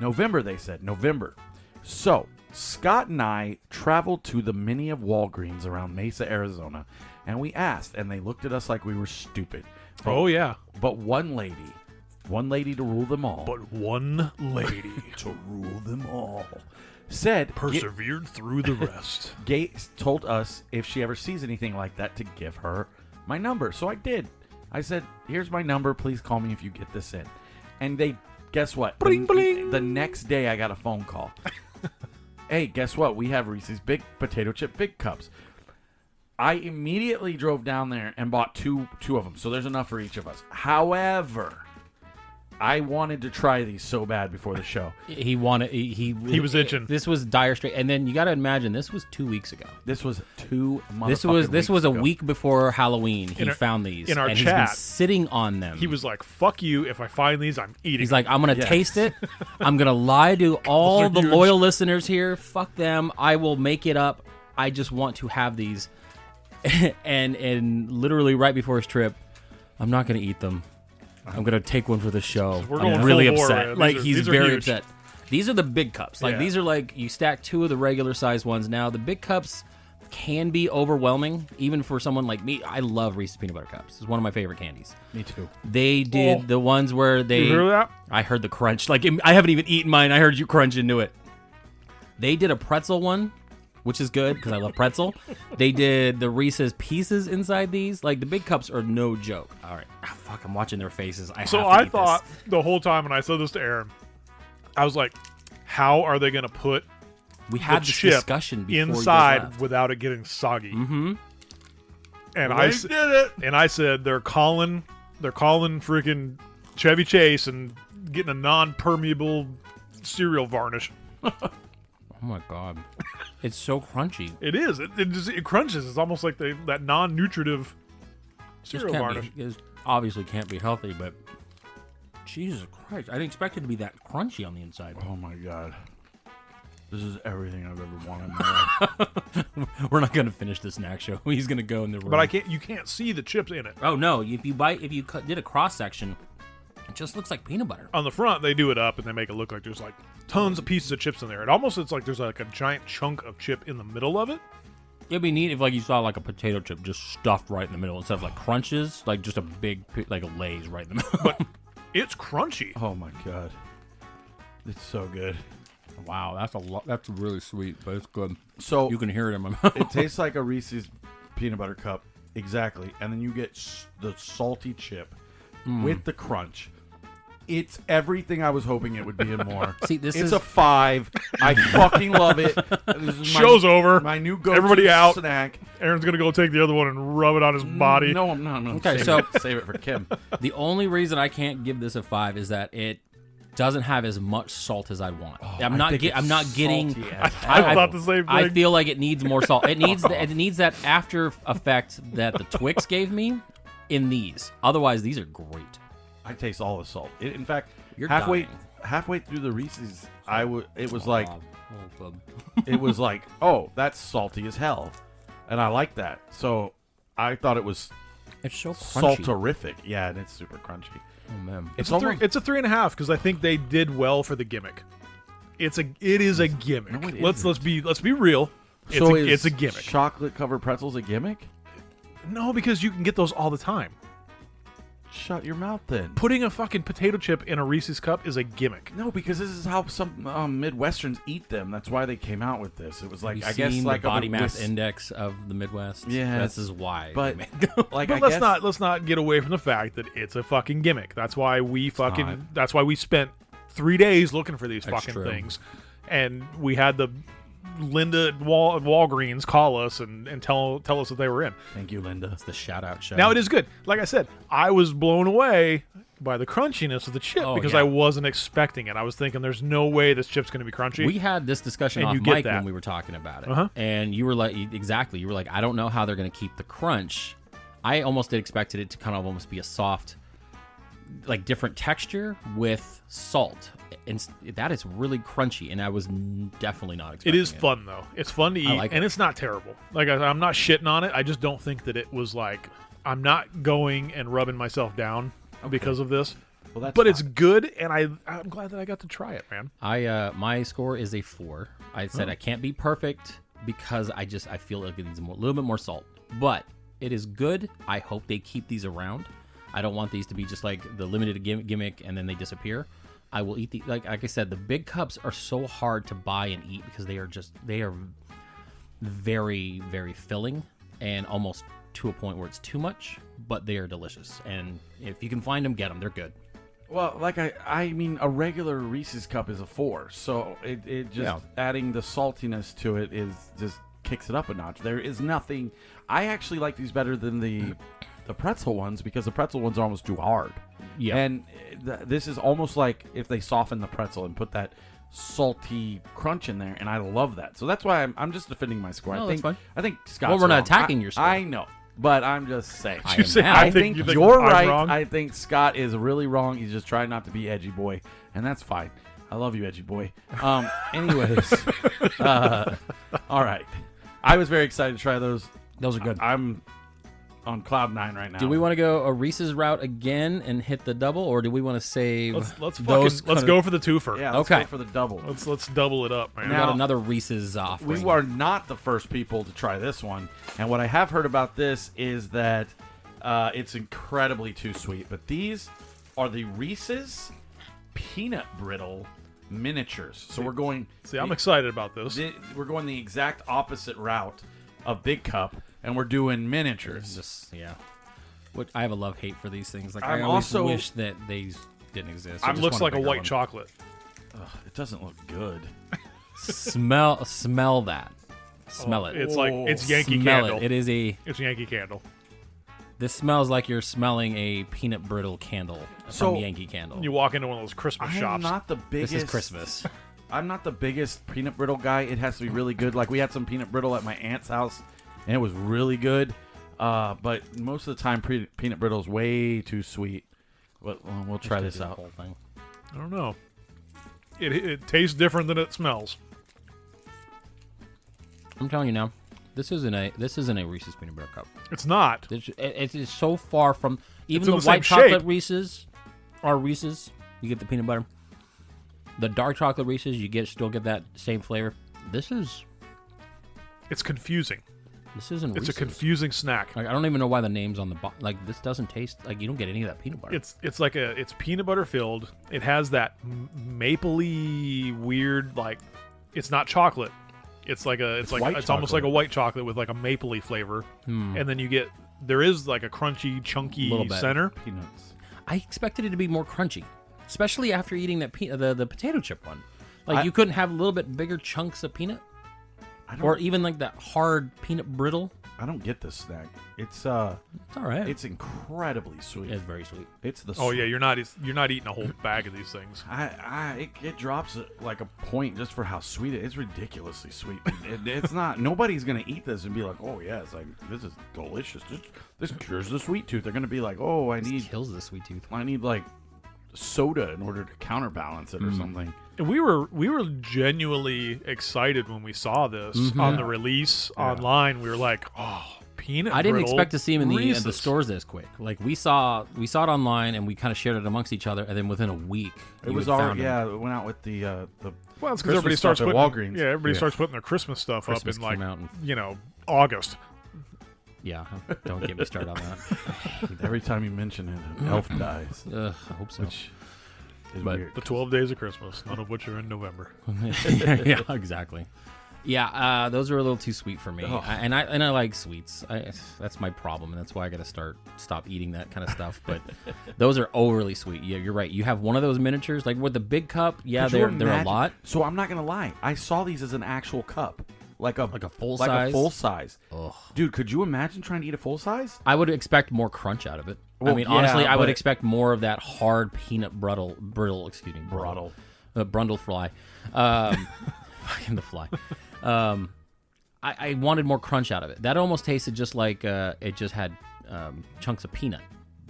November, they said. November. So Scott and I traveled to the Mini of Walgreens around Mesa, Arizona, and we asked, and they looked at us like we were stupid. Oh, yeah. But one lady to rule them all. But one lady to rule them all. Said persevered through the rest. Gates told us if she ever sees anything like that to give her my number. So I did. I said, here's my number. Please call me if you get this in. And they, guess what? Bling, bling. The next day I got a phone call. Hey, guess what? We have Reese's Big Potato Chip Big Cups. I immediately drove down there and bought two of them. So there's enough for each of us. However, I wanted to try these so bad before the show. He wanted. He was itching. This was dire straight, and then you got to imagine this was 2 weeks ago. This was 2 months. This was a ago. week before Halloween. He found these in our and chat. He's been sitting on them. He was like, "Fuck you! If I find these, I'm eating." He's like, I'm gonna taste it. I'm gonna lie to all the huge. loyal listeners here. Fuck them. I will make it up. I just want to have these. and literally right before his trip, I'm not gonna eat them. I'm going to take one for the show. We're going I'm really full bore, upset. man. Like, These he's are very huge. upset. These are the big cups. Like, Yeah. these are like, you stack 2 of the regular size ones. Now, the big cups can be overwhelming, even for someone like me. I love Reese's Peanut Butter Cups. It's one of my favorite candies. Me too. They did the ones where they... You heard that? I heard the crunch. Like, I haven't even eaten mine. I heard you crunch into it. They did a pretzel one, which is good because I love pretzel. They did the Reese's Pieces inside these. Like, the big cups are no joke. All right. Oh, fuck, I'm watching their faces. So have to I eat thought this. the whole time, and I said this to Aaron, I was like, how are they going to put We had the this chip discussion before inside you guys left. without it getting soggy? Mm-hmm. And Well, I they s- did it. And I said they're calling freaking Chevy Chase and getting a non-permeable cereal varnish. Oh my god, it's so crunchy. It is. It crunches. It's almost like that non-nutritive This cereal can't varnish. be, this obviously can't be healthy, but Jesus Christ, I didn't expect it to be that crunchy on the inside. Oh my god. This is everything I've ever wanted in my life. We're not gonna finish the snack show. He's gonna go in the room. But you can't see the chips in it. Oh no! If you did a cross section, it just looks like peanut butter. On the front, they do it up and they make it look like there's like tons of pieces of chips in there. It almost looks like there's like a giant chunk of chip in the middle of it. It'd be neat if like you saw like a potato chip just stuffed right in the middle instead of like crunches, like just a big like a Lay's right in the middle. But it's crunchy. Oh my god. It's so good. Wow, that's a lot. That's really sweet, but it's good. So You can hear it in my mouth. it tastes like a Reese's peanut butter cup. Exactly. And then you get the salty chip with the crunch. It's everything I was hoping it would be and more. See, this it's is a 5. I fucking love it. This is Show's over. My new go-to Everybody out. snack. Aaron's gonna go take the other one and rub it on his body. No, I'm not. Okay, Save it for Kim. The only reason I can't give this a 5 is that it doesn't have as much salt as I want. I'm not getting. I thought the same thing. I feel like it needs more salt. It needs that after effect that the Twix gave me in these. Otherwise, these are great. I taste all the salt. In fact, You're halfway dying. through the Reese's, it was like Oh, it was like, oh, that's salty as hell, and I like that. So I thought it was it's so crunchy. salterific. Yeah, and it's super crunchy. Oh man, It's a 3.5 because I think they did well for the gimmick. It is a gimmick. No, it let's isn't. be real. It's a gimmick. Chocolate covered pretzels a gimmick? No, because you can get those all the time. Shut your mouth then. Putting a fucking potato chip in a Reese's cup is a gimmick. No, because this is how some Midwesterns eat them. That's why they came out with this. It was like, You've I guess, seen like the body a mass whis- index of the Midwest. Yeah, this is why. but they make- like, But I let's guess, let's not get away from the fact that it's a fucking gimmick. That's why we not. that's why we spent 3 days looking for these That's fucking true. things, and we had the Linda at Walgreens call us and tell us that they were in. Thank you, Linda. It's the shout out show. Now it is good. Like I said, I was blown away by the crunchiness of the chip Oh, because yeah. I wasn't expecting it. I was thinking there's no way this chip's going to be crunchy. We had this discussion And off you get mic that. when we were talking about it, Uh-huh. and you were like, exactly. You were like, I don't know how they're going to keep the crunch. I almost expected it to kind of almost be a soft like different texture with salt, and that is really crunchy. And I was definitely not It expecting is fun though. It's fun to eat, like and it. it's not terrible. Like I'm not shitting on it. I just don't think that it was like I'm not going and rubbing myself down because of this. Well, that's But it's fine. good, and I'm glad that I got to try it, man. My score is a 4. I said I can't be perfect because I feel like it needs a little bit more salt, but it is good. I hope they keep these around. I don't want these to be just like the limited gimmick and then they disappear. I will eat like I said, the big cups are so hard to buy and eat because they are very, very filling and almost to a point where it's too much, but they are delicious. And if you can find them, get them. They're good. Well, like I mean, a regular Reese's cup is a 4, so it just adding the saltiness to it is just kicks it up a notch. There is nothing. I actually like these better than the pretzel ones because the pretzel ones are almost too hard. Yeah. And this is almost like if they soften the pretzel and put that salty crunch in there, and I love that. So that's why I'm just defending my score. No, I think that's fine. I think Scott's Well, we're not wrong. attacking your score. I know, but I'm just saying. I am not. I think you think you're I'm right. wrong? I think Scott is really wrong. He's just trying not to be edgy boy, and that's fine. I love you, edgy boy. Anyways, all right. I was very excited to try those. Those are good. I'm on cloud 9 right now. Do we want to go a Reese's route again and hit the double, or do we want to save Let's those? go for the twofer. Yeah, let's Okay. go for the double. Let's double it up, man. We Now- got another Reese's offering. We are not the first people to try this one, and what I have heard about this is that it's incredibly too sweet. But these are the Reese's peanut brittle miniatures. So we're going. See, I'm excited about this. We're going the exact opposite route of Big Cup, and we're doing miniatures. Just What I have a love hate for these things. Like I'm I always also- wish that these didn't exist. I It just looks want like a bigger white one. chocolate. Ugh, it doesn't look good. Smell that. Smell it. It's like it's Yankee Smell Candle. it. It is a. It's Yankee Candle. This smells like you're smelling a peanut brittle candle So- from Yankee Candle. You walk into one of those Christmas I'm shops. not the This biggest. is Christmas. I'm not the biggest peanut brittle guy. It has to be really good. Like we had some peanut brittle at my aunt's house, and it was really good. But most of the time, peanut brittle is way too sweet. But we'll try this The out. whole thing. I don't know. It tastes different than it smells. I'm telling you now, this isn't a Reese's peanut butter cup. It's not. It is so far from even It's in the the same white chocolate shape. Reese's are Reese's. You get the peanut butter. The dark chocolate Reese's, you still get that same flavor. This It's confusing. isn't It's Reese's. a confusing snack. Like, I don't even know why the name's on the box. Like this doesn't taste like you don't get any of that peanut butter. It's peanut butter filled. It has that mapley weird like. It's not chocolate. It's like white it's almost like chocolate. a white chocolate with like a mapley flavor, and then there is like a crunchy, chunky Little bit. center. Peanuts. I expected it to be more crunchy, especially after eating that the potato chip one. Like you couldn't have a little bit bigger chunks of peanut, or even like that hard peanut brittle. I don't get this snack. It's It's all right. it's incredibly sweet. It's very sweet. It's the. Oh yeah, you're not eating a whole bag of these things. It drops like a point just for how sweet it is. It's ridiculously sweet. It's not. Nobody's gonna eat this and be like, "Oh yeah, it's like this is delicious." This cures the sweet tooth. They're gonna be like, "Oh, I need Kills the sweet tooth. like soda in order to counterbalance it or something." And we were genuinely excited when we saw this on the release online. We were like, "Oh, peanut." I didn't brittle expect to see him in the Reese's." stores this quick. Like we saw it online and we kind of shared it amongst each other, and then within a week It was all already it went out with the Well, it's because Christmas everybody stuff starts at putting Walgreens. Yeah, everybody starts putting their Christmas stuff Christmas up in like came out in- August. Yeah, don't get me started on that. every time you mention it, an elf dies, Ugh, I hope so. which is But- weird. The 12 days of Christmas, none of which are in November. Yeah, exactly. Yeah, those are a little too sweet for me, Oh. and I like sweets. That's my problem, and that's why I got to stop eating that kind of stuff. But those are overly sweet. Yeah, you're right. You have one of those miniatures, like with the big cup. Yeah, Could you they're a imagine- lot. So I'm not gonna lie. I saw these as an actual cup, like a full like size? a full size. Ugh. Dude, could you imagine trying to eat a full size? I would expect more crunch out of it. Well, I mean, yeah, honestly, I would but- expect more of that hard peanut brittle. Excuse me, Brittle. Brundle fly. Fucking the fly. I wanted more crunch out of it. That almost tasted just like it just had chunks of peanut.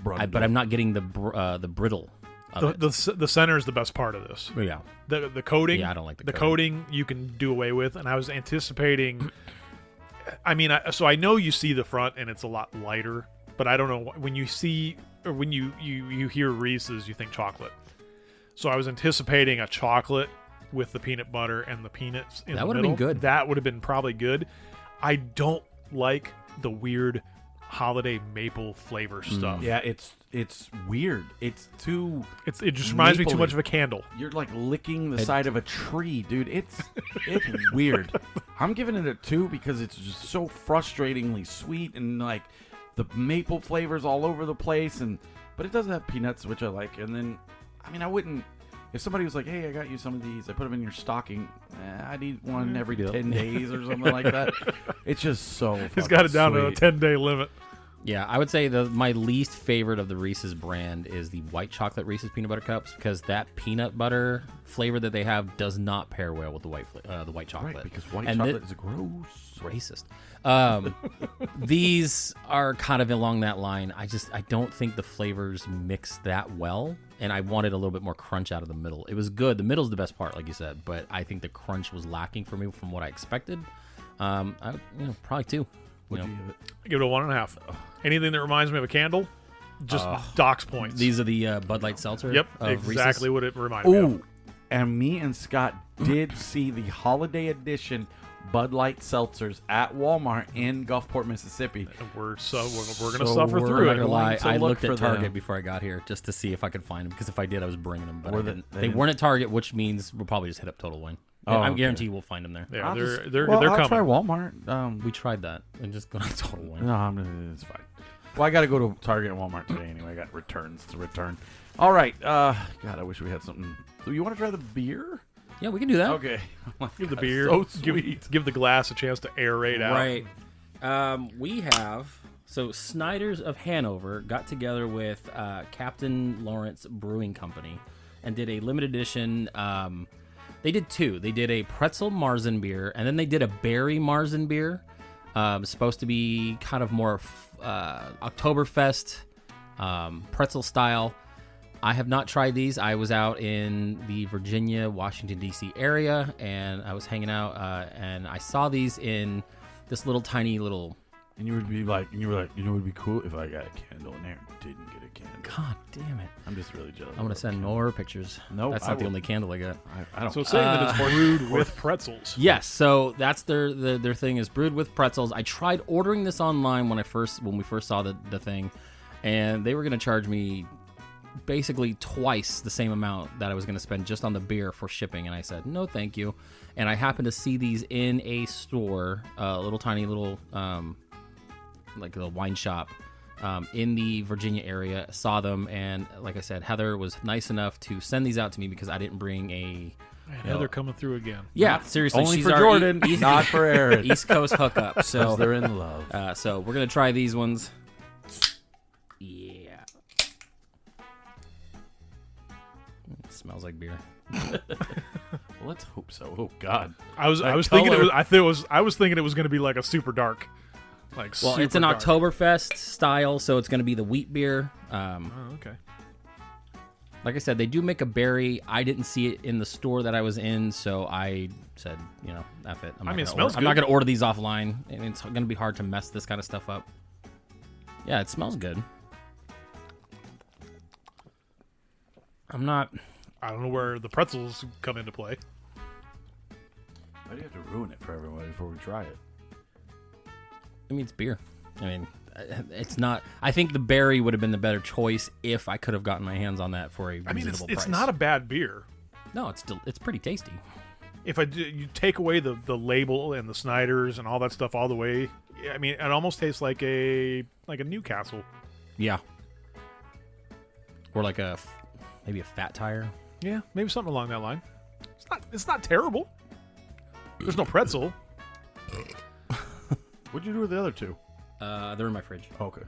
but I'm not getting the brittle of it. The center is the best part of this. Yeah. The coating. Yeah, I don't like the coating. You can do away with, and I was anticipating. I mean, so I know you see the front, and it's a lot lighter, but I don't know when you see or when you hear Reese's, you think chocolate. So I was anticipating a chocolate with the peanut butter and the peanuts in the middle. That would have been good. That would have been probably good. I don't like the weird holiday maple flavor stuff. Yeah, it's weird. It's too. It just reminds me too mapley. much of a candle. You're like licking the side of a tree, dude. It's weird. I'm giving it a 2 because it's just so frustratingly sweet and like the maple flavors all over the place, but it does have peanuts, which I like. And then, I mean, I wouldn't. If somebody was like, "Hey, I got you some of these. I put them in your stocking. I'd eat one every 10 days or something like that." It's just so. He's got it down sweet. to a 10-day limit. Yeah, I would say my least favorite of the Reese's brand is the white chocolate Reese's peanut butter cups because that peanut butter flavor that they have does not pair well with the white chocolate. Right, because white And chocolate is gross. Racist. These are kind of along that line. I don't think the flavors mix that well, and I wanted a little bit more crunch out of the middle. It was good. The middle's the best part, like you said, but I think the crunch was lacking for me from what I expected. Probably 2. What'd you give it? I give it a 1.5. Anything that reminds me of a candle, just docks points. These are the Bud Light Seltzer. Yep, of exactly Reese's. what it reminded me of. Ooh, and me and Scott did see the holiday edition Bud Light seltzers at Walmart in Gulfport, Mississippi. And we're going to So suffer we're through I'm it. not gonna lie. to I look looked at for Target them. before I got here just to see if I could find them because if I did, I was bringing them. But Were I they- didn't. they They didn't? weren't at Target, which means we'll probably just hit up Total Wine. Oh, I okay. guarantee we'll find them there. Yeah, I'll they're just- they're well, they're I'll try coming. Walmart. We tried that and just go to Total Wine. No, it's fine. Well, I got to go to Target and Walmart today anyway. I got returns to return. All right. God, I wish we had something. You want to try the beer? Yeah, we can do that. Okay. Give the beer. So sweet. Give the glass a chance to aerate out. Right. We have Snyder's of Hanover got together with Captain Lawrence Brewing Company and did a limited edition. They did 2. They did a pretzel Marzen beer, and then they did a berry Marzen beer. Supposed to be kind of more Oktoberfest pretzel style. I have not tried these. I was out in the Virginia, Washington, D.C. area, and I was hanging out, and I saw these in this little tiny little... And you were like, it would be cool if I got a candle and Aaron didn't get a candle. God damn it. I'm just really jealous. I'm going to send more pictures. No, that's I not the will- only candle I got. I don't. So it's saying that it's brewed with pretzels. Yes, so that's their thing is brewed with pretzels. I tried ordering this online when we first saw the thing, and they were going to charge me basically twice the same amount that I was going to spend just on the beer for shipping, and I said no, thank you. And I happened to see these in a store, a little tiny little like a wine shop in the Virginia area. Saw them, and like I said, Heather was nice enough to send these out to me because I didn't bring a. And now they're coming through again. Yeah, seriously. Only she's for our Jordan, not for Aaron. East Coast hookup. So They're in love. so we're gonna try these ones. Yeah. It smells like beer. Well, let's hope so. Oh God. I was That thinking color. I was thinking it was going to be like a super dark, like Well, it's an super dark. Oktoberfest style, so it's gonna be the wheat beer. Oh, okay. Like I said, they do make a berry. I didn't see it in the store that I was in, so I said, F it. I mean, it smells I'm not good. gonna order these offline, and it's gonna be hard to mess this kind of stuff up. Yeah, it smells good. I don't know where the pretzels come into play. Why do you have to ruin it for everyone before we try it? I mean, it's beer. I mean, it's not. I think the berry would have been the better choice if I could have gotten my hands on that for a reasonable I mean, price. it's not a bad beer. No, it's pretty tasty. If you take away the label and the Snyder's and all that stuff all the way, yeah, I mean, it almost tastes like a Newcastle. Yeah. Or like maybe a Fat Tire. Yeah, maybe something along that line. It's not terrible. There's no pretzel. What'd you do with the other two? They're in my fridge. Okay.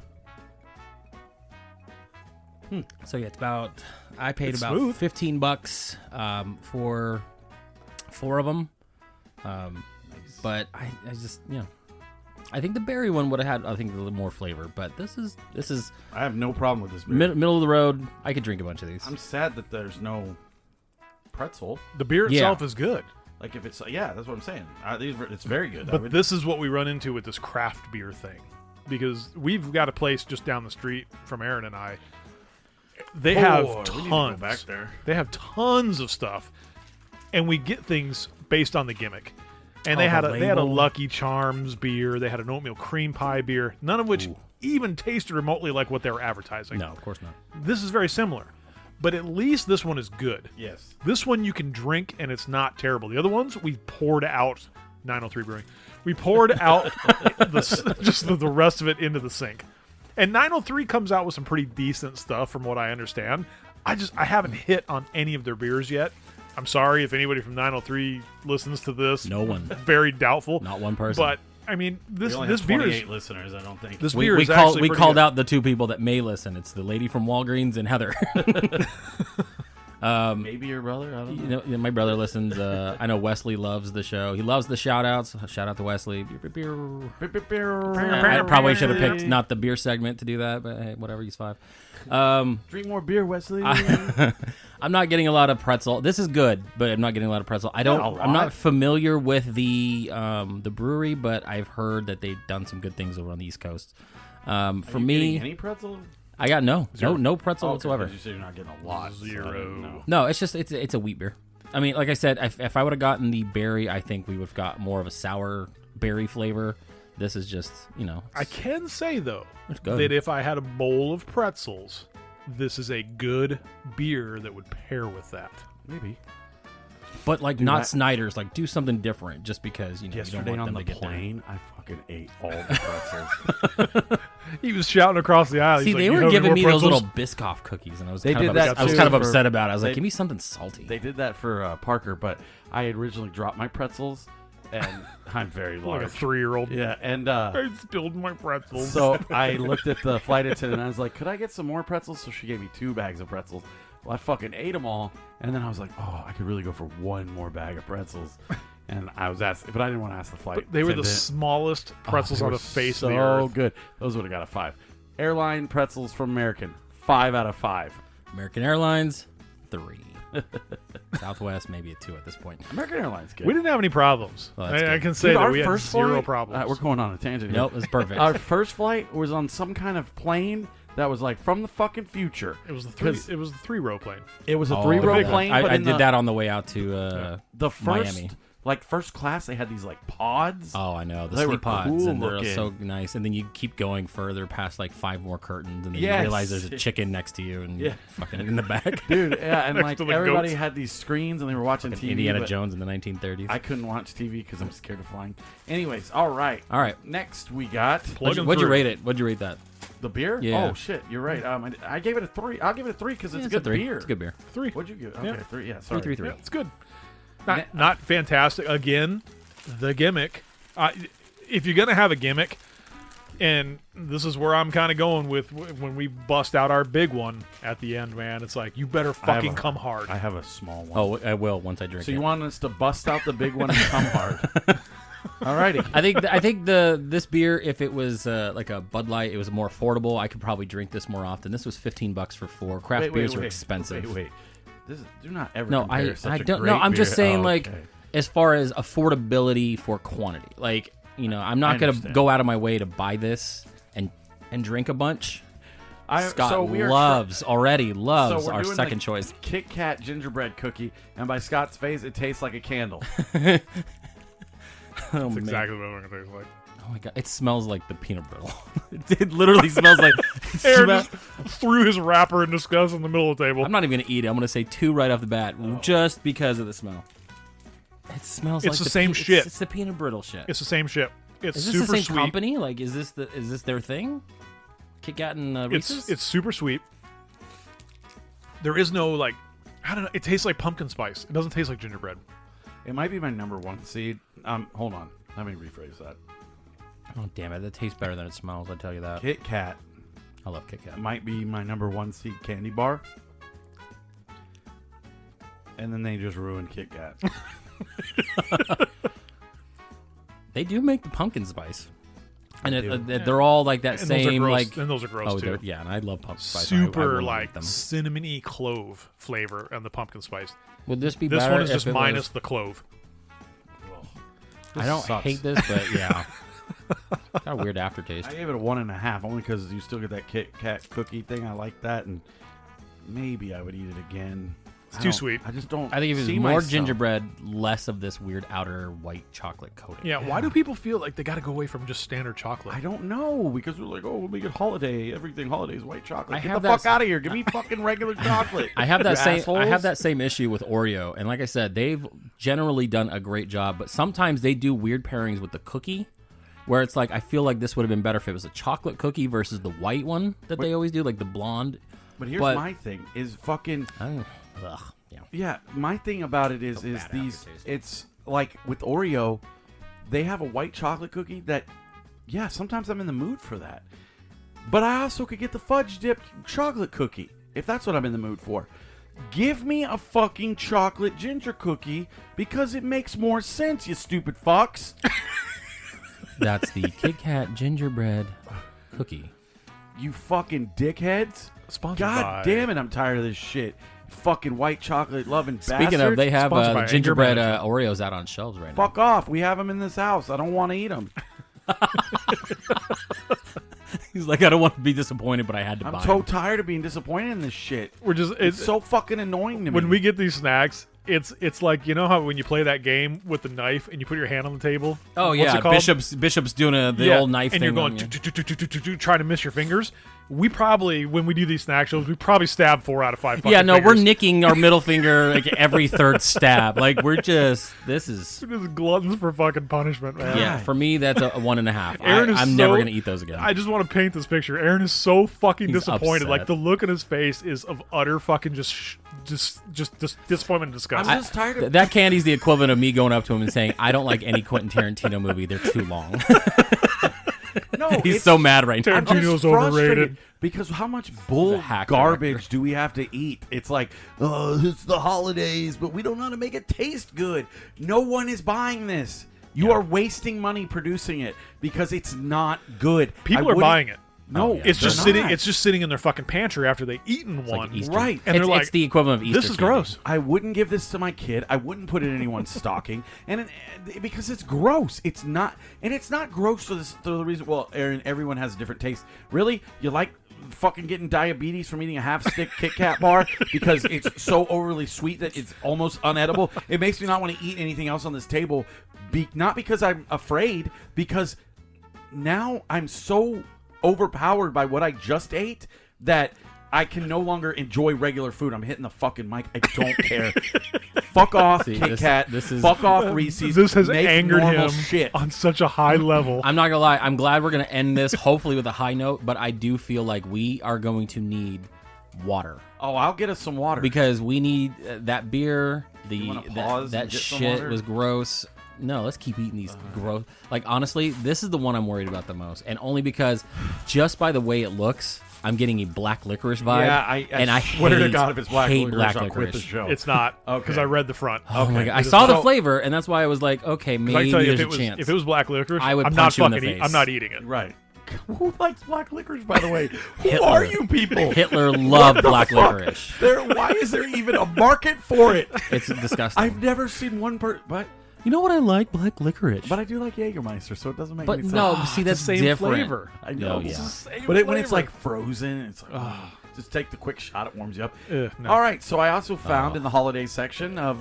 So yeah, I paid It's about smooth. $15 for 4 of them. But I just I think the berry one would have had, I think, a little more flavor. But this is I have no problem with this beer. middle of the road. I could drink a bunch of these. I'm sad that there's no pretzel. The beer Yeah. itself is good. Like if it's that's what I'm saying. It's very good. But this is what we run into with this craft beer thing. Because we've got a place just down the street from Aaron and I. They have we need to go tons. back there. They have tons of stuff. And we get things based on the gimmick. And Oh, they had the a label. Lucky Charms beer. They had an oatmeal cream pie beer. None of which even tasted remotely like what they were advertising. No, of course not. This is very similar. But at least this one is good. Yes. This one you can drink and it's not terrible. The other ones we poured out. 903 Brewing. We poured out the rest of it into the sink. And 903 comes out with some pretty decent stuff from what I understand. I haven't hit on any of their beers yet. I'm sorry if anybody from 903 listens to this. No one. Very doubtful. Not one person. But I mean, We this only this have beer 28 is listeners, I don't think. this we, beer we, is call, actually we pretty called good. out the two people that may listen. It's the lady from Walgreens and Heather. Maybe your brother. I don't know. My brother listens. I know Wesley loves the show. He loves the shout outs. Shout out to Wesley. I probably should have picked not the beer segment to do that, but hey, whatever. He's 5. Drink more beer, Wesley. I'm not getting a lot of pretzel. This is good, but I'm not getting a lot of pretzel. Not a I'm lot. not familiar with the brewery, but I've heard that they've done some good things over on the East Coast. For Are you me, getting any pretzel? I got no pretzel whatsoever. You said you're not getting a lot. Zero. So I don't know. No, it's just it's a wheat beer. I mean, like I said, if I would have gotten the berry, I think we would have got more of a sour berry flavor. This is just, I can say though It's good. that if I had a bowl of pretzels, this is a good beer that would pair with that. Maybe. but like Dude, not Snyder's. Like do something different, just because you don't Yesterday want on them the to get there. plane, I fucking ate all the pretzels. He was shouting across the aisle. See, He's like, they "You were have giving more me those pretzels?" little Biscoff cookies, and I was They kind of did that upset. I was too kind of for- upset about it. I was like, they- give me something salty. They did that for Parker, but I had originally dropped my pretzels, and I'm very like large. a 3-year-old. Yeah, and I spilled my pretzels. so I looked at the flight attendant and I was like, could I get some more pretzels? So she gave me 2 bags of pretzels. Well, I fucking ate them all, and then I was like, oh, I could really go for 1 more bag of pretzels. And I was asked, but I didn't want to ask the flight But they were the attendant. smallest pretzels they on were the face so of the earth. good. Those would have got a 5. Airline pretzels from American, 5 out of 5. American Airlines, 3. Southwest, maybe a 2 at this point. American Airlines good. We didn't have any problems. Well, that's I good. can say Dude, that our we had first 0 flight- problems. we're going on a tangent here. Nope, it's perfect. Our first flight was on some kind of plane that was like from the fucking future. It was the 'Cause- 3-row plane. It was a Oh, 3-row yeah. plane. I but in did the, that on the way out to The first, Miami. like first class, they had these like pods. Oh, I know. The They were sleep pods, cool and they're looking. so nice. And then you keep going further past like 5 more curtains, and then you Yes. realize there's a chicken next to you and Yeah. fucking in the back. Dude, yeah, and Next like to the everybody goats. had these screens and they were watching TV. Indiana but Jones in the 1930s. I couldn't watch TV because I'm scared of flying. Anyways, all right. All right. Next we got Plug 'em What'd you through. rate it? What'd you rate that? the beer. Yeah. Oh shit, you're right. I gave it a 3. I'll give it a 3 because it's a good 3. beer. It's a good beer. 3. What'd you give? Yeah. Okay, 3. Yeah, sorry. 3. Yeah, it's good. Not fantastic. Again, the gimmick. If you're gonna have a gimmick, and this is where I'm kind of going with when we bust out our big one at the end, man. It's like you better I have fucking a- come hard. I have a small one. Oh, I will once I drink So it. you want us to bust out the big one and come hard? Alrighty. I think this beer, if it was like a Bud Light, it was more affordable. I could probably drink this more often. This was $15 for 4. Craft beers are expensive. Wait. Do not ever No, compare I such a don't. great No, I'm just beer. saying Oh, like okay. as far as affordability for quantity. Like I'm not gonna understand. go out of my way to buy this and drink a bunch. Scott so we are loves already loves so we're our doing second the choice. Kit Kat gingerbread cookie, and by Scott's face, it tastes like a candle. Oh, That's man. exactly what I'm gonna taste like. Oh my god, it smells like the peanut brittle. It literally smells like. it Aaron smell- just threw his wrapper in disgust in the middle of the table. I'm not even gonna eat it. I'm gonna say 2 right off the bat, just because of the smell. It smells It's like the same shit. It's the peanut brittle shit. It's the same shit. It's Is this super the same sweet. company? Like, is this their thing? Kit Kat and Reese's? It's super sweet. There is no like, I don't know. It tastes like pumpkin spice. It doesn't taste like gingerbread. It might be my number 1 seed. Hold on. Let me rephrase that. Oh damn it! That tastes better than it smells. I tell you that. Kit Kat I love Kit Kat. might be my number 1 seed candy bar. And then they just ruined Kit Kat. They do make the pumpkin spice. And they're all like that And same like. and those are gross too. Yeah, and I love pumpkin spice. Super I like them. cinnamony clove flavor and the pumpkin spice. Would this be This better one is if just it minus was- the clove. I don't sucks. hate this, but yeah, got a weird aftertaste. I gave it a 1.5 only because you still get that Kit Kat cookie thing. I like that, and maybe I would eat it again. It's too sweet. I just don't. I think if it was see more myself. gingerbread, less of this weird outer white chocolate coating. Yeah, why do people feel like they got to go away from just standard chocolate? I don't know because we're like, oh, we'll make it holiday. Everything holiday is white chocolate. I Get have the that fuck out of here. Give me fucking regular chocolate. I have that You same. assholes. I have that same issue with Oreo, and like I said, they've generally done a great job. But sometimes they do weird pairings with the cookie, where it's like I feel like this would have been better if it was a chocolate cookie versus the white one that they always do, like the blonde. But here's my thing: is fucking. Ugh, yeah. Yeah, my thing about it is bad these. aftertaste. It's like with Oreo, they have a white chocolate cookie that, yeah, sometimes I'm in the mood for that. But I also could get the fudge dipped chocolate cookie if that's what I'm in the mood for. Give me a fucking chocolate ginger cookie because it makes more sense, you stupid fucks. That's the Kit Kat gingerbread cookie. You fucking dickheads. Sponsored God by- damn it, I'm tired of this shit. Fucking white chocolate loving bastards. Speaking of, they have Sponsored by the Anger gingerbread Management. Oreos out on shelves right now. Fuck off. We have them in this house. I don't want to eat them. He's like, I don't want to be disappointed, but I had to buy I'm so them. tired of being disappointed in this shit. We're just It's so fucking annoying to me. when we get these snacks, it's like, you know how when you play that game with the knife and you put your hand on the table? Oh What's yeah, it called? Bishop's doing the Yeah, old knife and thing. you're going on you. trying to miss your fingers. We probably, when we do these snack shows, we probably stab 4 out of 5 fucking Yeah, no, fingers. we're nicking our middle finger like every third stab. Like we're just this is We're just gluttons for fucking punishment, man. yeah. For me, that's a 1.5. Aaron is I'm never so- gonna eat those again. I just want to paint this picture. Aaron is so fucking He's disappointed. upset. Like the look on his face is of utter fucking just disappointment and disgust. I'm just tired of That candy's the equivalent of me going up to him and saying, "I don't like any Quentin Tarantino movie. They're too long." No, He's it's so mad right now. I'm just Tarantino's frustrated overrated. because how much bull hack garbage director. do we have to eat? It's like, oh, it's the holidays, but we don't know how to make it taste good. No one is buying this. You are wasting money producing it because it's not good. People I are wouldn't- buying it. No, yeah. It's just they're sitting. not. It's just sitting in their fucking pantry after they eaten Like one. Easter. Right. And they're it's, like, it's the equivalent of Easter. this is candy. gross. I wouldn't give this to my kid. I wouldn't put it in anyone's stocking, and because it's gross. It's not, and it's not gross for the reason. Well, Aaron, everyone has a different taste. Really, you like fucking getting diabetes from eating a half-stick Kit Kat bar because it's so overly sweet that it's almost unedible. It makes me not want to eat anything else on this table. Not because I'm afraid, because now I'm so overpowered by what I just ate that I can no longer enjoy regular food. I'm hitting the fucking mic. I don't care. Fuck off, See, Kit Kat. this is- Fuck off, Reese's. This has Make angered normal him shit. on such a high level. I'm not gonna lie. I'm glad we're gonna end this hopefully with a high note, but I do feel like we are going to need water Oh, I'll get us some water. because we need that beer. wanna pause That and get some shit water? was gross. No, let's keep eating these gross. Like honestly, this is the one I'm worried about the most, and only because just by the way it looks, I'm getting a black licorice vibe. Yeah, I and I swear to hate, God, if it's black hate licorice, black I'll quit licorice. the show. It's not Okay. because I read the front. Oh my god! I It is saw the not. flavor, and that's why I was like, okay, 'Cause I maybe tell you, there's if a it was chance. if it was black licorice, I would I'm not punch you in the fucking. face. I'm not eating it. right. Who likes black licorice, by the way? Who Hitler. are you people? Hitler loved What the black fuck? licorice. Why is there even a market for it? It's disgusting. I've never seen one but You know what I like? Black licorice. I do like Jägermeister, so it doesn't make But any sense. no, see that's the same different. flavor. I know. Oh, yeah. it's the same But when it's flavor. like frozen, it's like, just take the quick shot. It warms you up. No. All right, so I also found in the holiday section of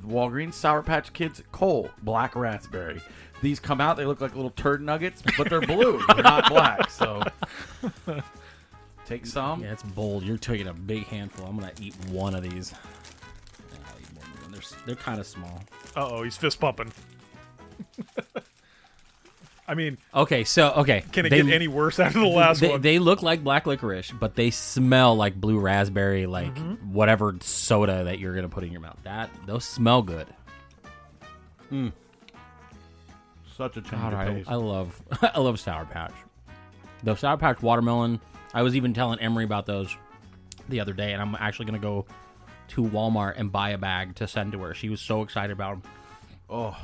Walgreens Sour Patch Kids Cole Black Raspberry. These come out. They look like little turd nuggets, but they're blue. They're not black. So take some. Yeah, it's bold. You're taking a big handful. I'm gonna eat one of these. I'll eat more than one. They're kind of small. Uh-oh, he's fist pumping. I mean, Okay, can it get any worse after the last one? They look like black licorice, but they smell like blue raspberry, like whatever soda that you're gonna put in your mouth. Those smell good. Such a change God, of taste. I love I love Sour Patch. The Sour Patch watermelon. I was even telling Emery about those the other day, and I'm actually gonna go to Walmart and buy a bag to send to her. She was so excited about them. Oh,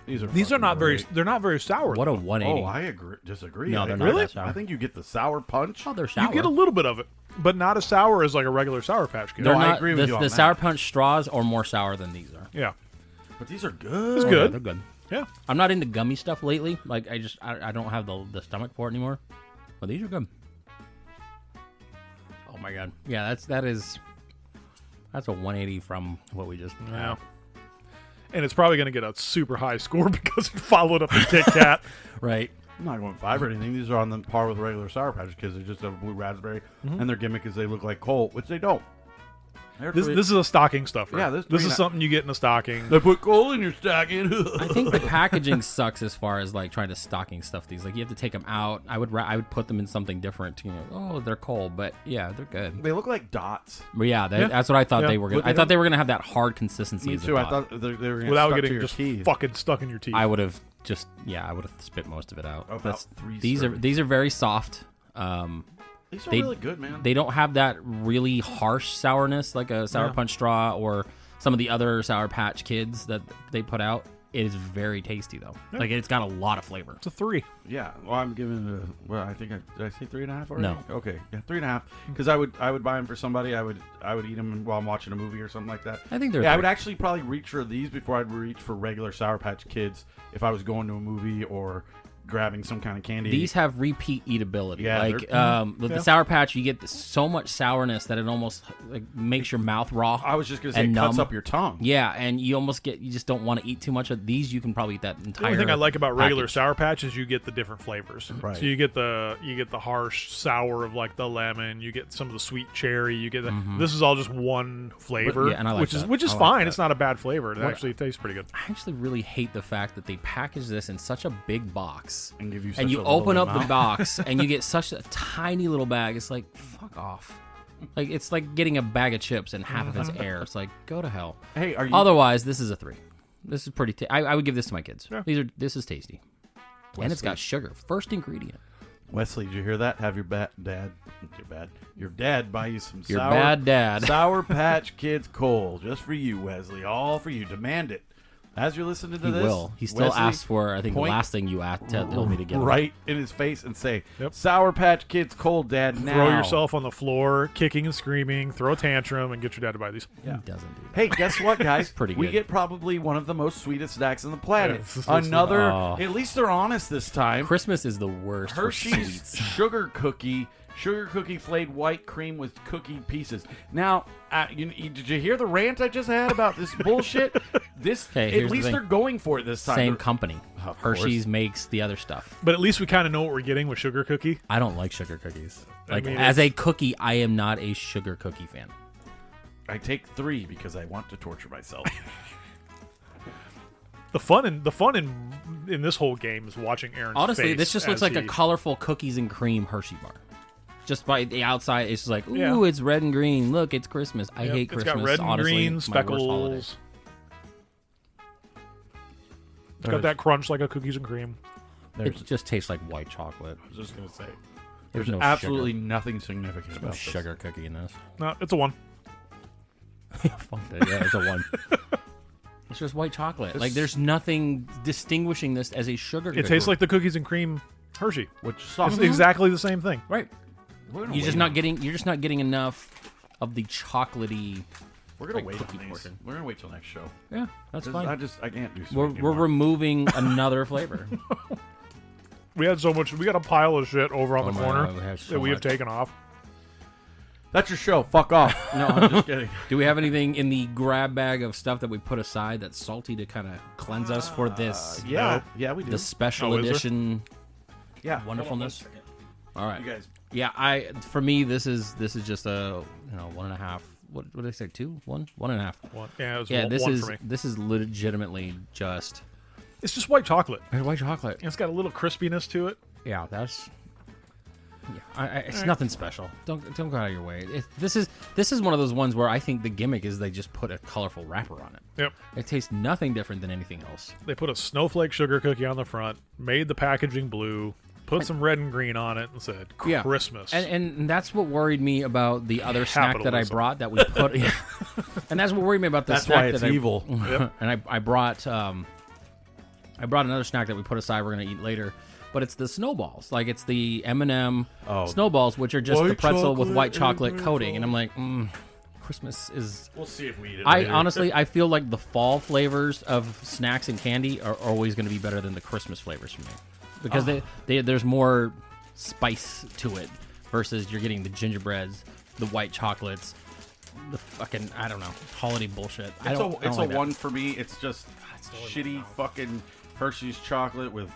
These are fucking not great. they're not very sour. What a though. 180. Oh, I disagree. No, I they're think- not Really? that sour. I think you get the sour punch. Oh, they're sour. You get a little bit of it, but not as sour as like a regular Sour Patch Kid. No, They're I not- agree with the, you on the that. Sour Punch straws are more sour than these are. Yeah, But these are good. it's Yeah, good. they're good. Yeah, I'm not into gummy stuff lately. Like I don't have the stomach for it anymore. But these are good. Oh my god. Yeah, that's a 180 from what we just. yeah. And it's probably going to get a super high score because it followed up the Kit Kat. Right. I'm not going 5 or anything. These are on the par with regular Sour Patch Kids. They just have a blue raspberry, and their gimmick is they look like coal, which they don't. This is a stocking stuffer. Yeah, this is something you get in a stocking. They put coal in your stocking. I think the packaging sucks as far as like trying to stocking stuff these. Like you have to take them out. I would put them in something different. Oh, they're cold, but yeah, they're good. They look like dots. But yeah, Yeah. that's what I thought Yeah. they were gonna. But they I thought don't- they were gonna have that hard consistency. Me as a too. I dot. thought they were going to Without stuck to getting your just teeth. fucking stuck in your teeth. I would have just I would have spit most of it out. About 3 These servings. are very soft. These are they- really good, man. They don't have that really harsh sourness like a Sour Yeah. Punch straw or some of the other Sour Patch Kids that they put out. It is very tasty though. Yeah. Like it's got a lot of flavor. It's a 3. Yeah, well, I'm giving it a. Well, I think did I say 3.5 already? No. Okay, yeah, 3.5. Because I would buy them for somebody. I would eat them while I'm watching a movie or something like that. I think they're Yeah, I three. would actually probably reach for these before I'd reach for regular Sour Patch Kids if I was going to a movie or grabbing some kind of candy. These have repeat eatability. Yeah, like they're- with Yeah. the Sour Patch, you get so much sourness that it almost like makes your mouth raw. I was just gonna say, and it cuts numb. up your tongue. Yeah, and you just don't want to eat too much of these. You can probably eat that The entire. only thing I like about regular package. Sour Patch is you get the different flavors. Right. So you get the harsh sour of like the lemon. You get some of the sweet cherry. You get this is all just one flavor, yeah, and I like which is that. which is I like fine. that. It's not a bad flavor. It What- actually tastes pretty good. I actually really hate the fact that they package this in such a big box. And give you such And you a little open up the amount. box and you get such a tiny little bag. It's like, fuck off. Like it's like getting a bag of chips and half of it's air. It's like, go to hell. Hey, are you? Otherwise, this is a 3. This is pretty. I would give this to my kids. Yeah. This is tasty, and it's got sugar. First ingredient. Wesley, did you hear that? Have your your dad buy you some Your sour, bad dad. Sour Patch Kids coal just for you, Wesley. All for you. Demand it. As you're listening to He this, will. He still Wesley, asks for. I think the point last thing you told me to get. right in his face and say, Yep. "Sour Patch Kids coal, Dad." Now, Throw yourself on the floor, kicking and screaming, throw a tantrum, and get your dad to buy these. He doesn't do that. Hey, guess what, guys? Pretty We good. get probably one of the most sweetest snacks on the planet. Yeah, it's Another. Oh. At least they're honest this time. Christmas is the worst for Hershey's sweets. sugar cookie flavored white cream with cookie pieces. Now, did you hear the rant I just had about this bullshit? This Okay, at here's the least thing. they're going for it this time. Same They're- company. Of course. Hershey's makes the other stuff. But at least we kind of know what we're getting with sugar cookie. I don't like sugar cookies. Like mean, as a cookie, I am not a sugar cookie fan. I take 3 because I want to torture myself. The fun in this whole game is watching Aaron's Honestly, face this just looks as like a he- colorful cookies and cream Hershey bar. Just by the outside, it's just like, ooh, Yeah. it's red and green. Look, it's Christmas. I Yep, hate it's Christmas. got red and Honestly, green it's my worst holiday. speckles. It's got that crunch like a cookies and cream. It just tastes like white chocolate. I was just gonna say, There's there's no absolutely nothing significant No about this. sugar cookie in this. No, it's a 1. Fuck that. Yeah, it's a 1. It's just white chocolate. Like there's nothing distinguishing this as a sugar cookie. It tastes like the cookies and cream Hershey. Which sucks. It's exactly the same thing. right. We're gonna You're just wait not on- getting. You're just not getting enough of the chocolatey. We're gonna like wait cookie on these. portion. We're gonna wait till next show. Yeah, that's 'Cause fine. I can't do. Sweet We're anymore. removing another flavor. We had so much. We got a pile of shit over on Oh the my corner God, we have so that we have much. taken off. That's your show. Fuck off. No, I'm just kidding. Do we have anything in the grab bag of stuff that we put aside that's salty to kind of cleanse us for this? Yeah, yeah, we do. The special Oh, is there? edition yeah, wonderfulness. All right. You guys, Yeah, for me this is just a 1.5. What did I say? 2, 1, 1.5. One. Yeah, it was Yeah, one, this one is for me. this is legitimately just It's just white chocolate. white chocolate. And it's got a little crispiness to it. Yeah, that's. Yeah, it's nothing special. Don't go out of your way. This is one of those ones where I think the gimmick is they just put a colorful wrapper on it. Yep. It tastes nothing different than anything else. They put a snowflake sugar cookie on the front, made the packaging blue, put some red and green on it, and said Yeah. Christmas. And that's what worried me about the other snack that I Capitalism. brought that we put. Yeah. And that's what worried me about the that's snack why it's that evil. Yep. And I brought I brought another snack that we put aside. We're gonna eat later, but it's the snowballs. Like it's the M&M snowballs, which are just the pretzel with white chocolate coating. And I'm like, Christmas is. We'll see if we eat it. I later. honestly, I feel like the fall flavors of snacks and candy are always going to be better than the Christmas flavors for me, because there's more spice to it versus you're getting the gingerbreads, the white chocolates, the fucking I don't know holiday bullshit. It's a like that. one for me. It's just shitty fucking Hershey's chocolate with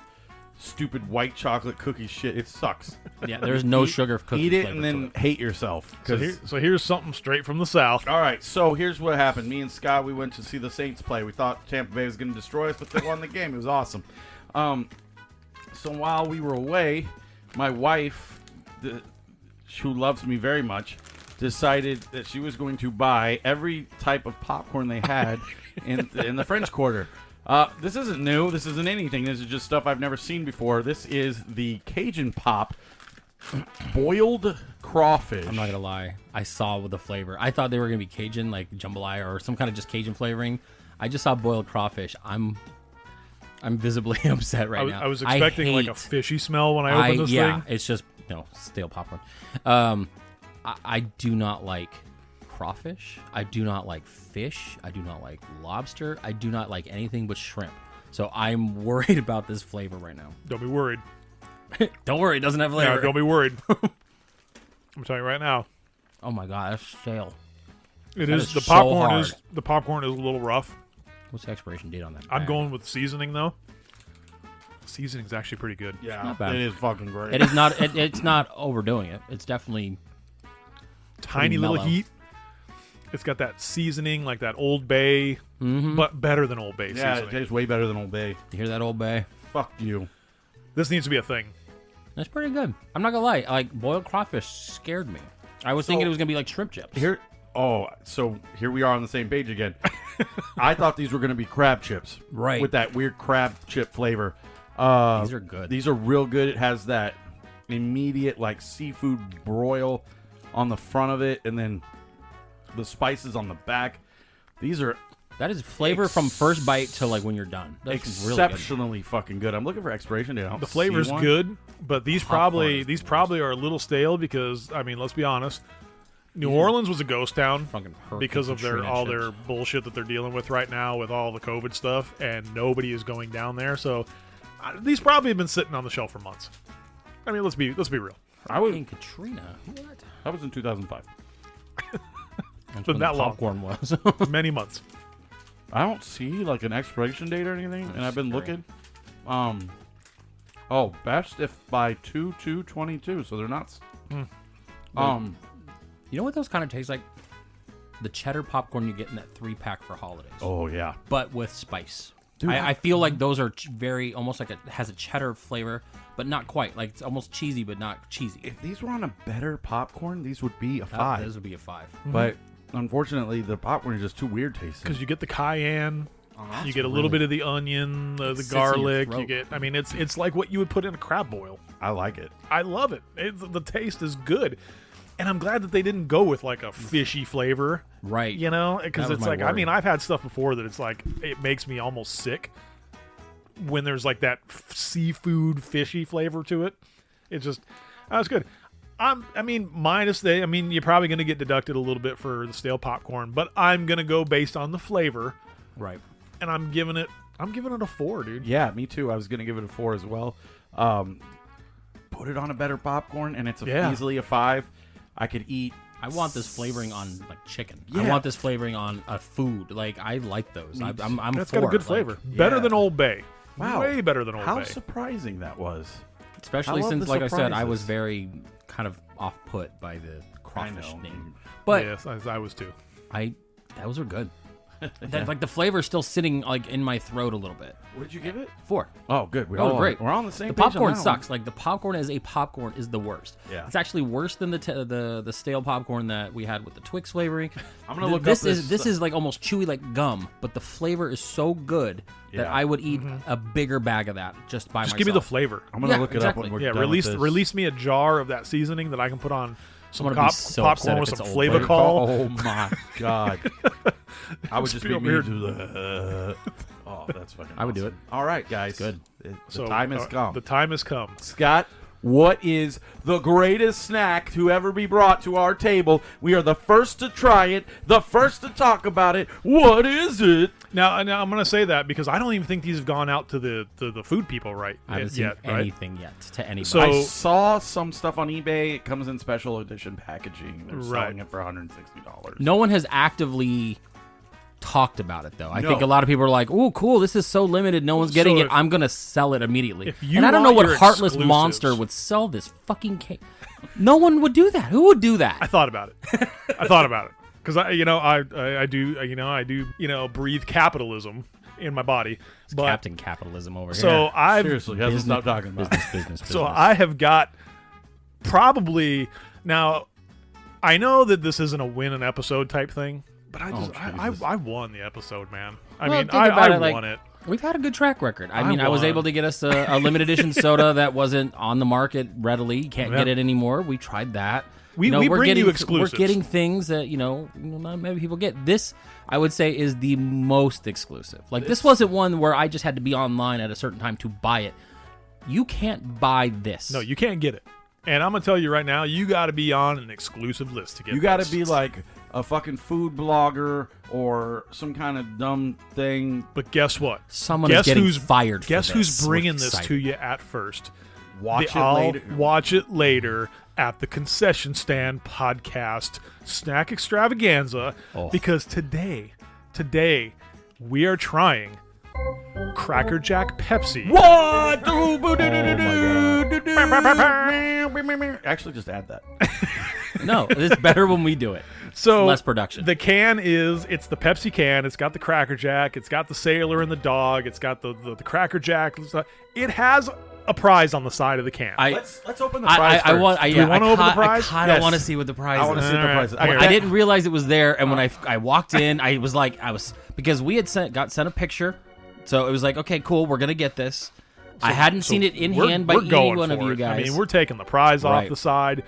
stupid white chocolate cookie shit. It sucks. Yeah, there's no sugar cookie. Eat it flavor and to then it. hate yourself. So here's something straight from the South. All right, so here's what happened. Me and Scott, we went to see the Saints play. We thought Tampa Bay was going to destroy us, but they won the game. It was awesome. So while we were away, my wife, who loves me very much, decided that she was going to buy every type of popcorn they had in the French Quarter. This isn't new. This isn't anything. This is just stuff I've never seen before. This is the Cajun Pop boiled crawfish. I'm not gonna lie. I saw with the flavor. I thought they were gonna be Cajun, like jambalaya or some kind of just Cajun flavoring. I just saw boiled crawfish. I'm visibly upset right now. I was expecting like a fishy smell when I opened this thing. It's just stale popcorn. I do not like crawfish. I do not like fish. I do not like lobster. I do not like anything but shrimp. So I'm worried about this flavor right now. Don't be worried. Don't worry, it doesn't have flavor. Yeah, don't be worried. I'm telling you right now. Oh my god, that's stale. It That is is the so popcorn hard. is the popcorn is a little rough. What's the expiration date on that? I'm bag? going with seasoning though. Seasoning's actually pretty good. Yeah, not bad. it is fucking great. It is not. It's not overdoing it. It's definitely Tiny little mellow. heat. It's got that seasoning like that Old Bay, but better than Old Bay Yeah, it seasoning. tastes way better than Old Bay. You hear that, Old Bay? Fuck you. This needs to be a thing. That's pretty good. I'm not gonna lie. Like boiled crawfish scared me. I was thinking it was gonna be like shrimp chips. So here we are on the same page again. I thought these were going to be crab chips. Right. With that weird crab chip flavor. These are good. These are real good. It has that immediate like seafood broil on the front of it and then the spices on the back. These are That is flavor from first bite to like when you're done. That's really good. exceptionally fucking good. I'm looking for expiration date. I don't The see flavor's one. good, but these Popcorn is probably are a little stale because I mean, let's be honest. New Orleans was a ghost town Fucking Hurricane because of Katrina all chips. their bullshit that they're dealing with right now with all the COVID stuff, and nobody is going down there. So these probably have been sitting on the shelf for months. I mean, let's be real. Hurricane Katrina. What? That was in 2005. That's been when that the long. popcorn was. Many months. I don't see like an expiration date or anything, and I've been scary. looking. Best if by 2/2/22, so they're not. You know what those kind of taste like? The cheddar popcorn you get in that 3-pack for holidays. Oh yeah. But with spice. Dude, I feel like those are very almost like it has a cheddar flavor, but not quite. Like it's almost cheesy, but not cheesy. If these were on a better popcorn, these would be a 5. This would be a 5. But unfortunately, the popcorn is just too weird tasting. Because you get the cayenne, that's you get a little bit of the onion, the sits in your garlic. throat. You get, I mean, it's like what you would put in a crab boil. I like it. I love it. The taste is good, and I'm glad that they didn't go with like a fishy flavor, Right. you know? Because That was it's my like, I worry. mean, I've had stuff before that it's like it makes me almost sick when there's like that seafood fishy flavor to it. It's just that's good. Minus you're probably going to get deducted a little bit for the stale popcorn, but I'm going to go based on the flavor, Right. and I'm giving it a 4, dude. Yeah, me too. I was gonna give it a 4 as well. Put it on a better popcorn, and it's easily a 5. I could eat. I want this flavoring on like chicken. Yeah. I want this flavoring on a food. Like I like those. I'm That's for got a good it. flavor. Like, Better yeah. than Old Bay. Wow. Way better than Old How Bay. surprising that was. especially I love since, the like I said, I was surprises. very kind of off put by the crawfish know. name. But Yes, I was too. those are good. Like the flavor's still sitting like in my throat a little bit. What did you give it? 4. Oh, good. Oh, great. We're on the same The page on popcorn that one. sucks. Like the popcorn as a popcorn is the worst. Yeah. It's actually worse than the stale popcorn that we had with the Twix flavoring. I'm gonna look this up is this is like almost chewy like gum, but the flavor is so good that Yeah. I would eat a bigger bag of that just by Just myself. give me the flavor. I'm gonna Yeah, look it exactly. up when we're Yeah, done with this. release me a jar of that seasoning that I can put on some I'm gonna be so upset popcorn if with it's some Old flavor Bay. call. Oh my god. I would just be Feel me. weird. Oh, that's fucking. I would do awesome. it. All right, guys. Good. The time has come. The time has come. Scott, what is the greatest snack to ever be brought to our table? We are the first to try it, the first to talk about it. What is it? Now I'm going to say that because I don't even think these have gone out to the food people I haven't seen yet. Right? anything yet to anybody. So- I saw some stuff on eBay. It comes in special edition packaging. They're Right. selling it for $160. no one has actively talked about it, though. I No. think a lot of people are like, "Oh, cool! This is so limited. No one's getting So it. I'm gonna sell it immediately." if you And I don't know want what your heartless exclusives- monster would sell this fucking cake. No one would do that. Who would do that? I thought about it. I thought about it because I do breathe capitalism in my body. But Captain Capitalism over here. so I've Seriously, hasn't stopped talking about it. business. So I have got probably now. I know that this isn't a win an episode type thing, but I just Jesus. I won the episode, man. I Well, mean, think about I it, like, won it. We've had a good track record. I mean, I was won. able to get us a limited edition soda that wasn't on the market readily. You can't get it anymore. We tried that. We we're bring getting, you exclusives. We're getting things that not many people get. This, I would say, is the most exclusive. Like this wasn't one where I just had to be online at a certain time to buy it. You can't buy this. No, you can't get it. And I'm gonna tell you right now, you got to be on an exclusive list to get. You got to this. be like a fucking food blogger or some kind of dumb thing. But guess what? Someone guess is getting who's fired. For Guess this. who's We're bringing this excited. to you at first? Watch it I'll later. Watch it later at the Concession Stand podcast snack extravaganza Oh. because today we are trying Cracker Jack Pepsi. What? Actually, just add that. No, it's better when we do it. So Less production. The can it's the Pepsi can. It's got the Cracker Jack. It's got the sailor and the dog. It's got the Cracker Jack. It has a prize on the side of the can. Let's open the prize I first. want. Do we wanna open the prize? I kind of Yes. want to see what the prize I is. want to see the All right. prize. Okay. I didn't realize it was there, and when I walked in, I was because we had got sent a picture, so it was like, okay, cool, we're gonna get this. I hadn't seen it in hand by we're going any one of for you it. guys. I mean, we're taking the prize off Right. the side.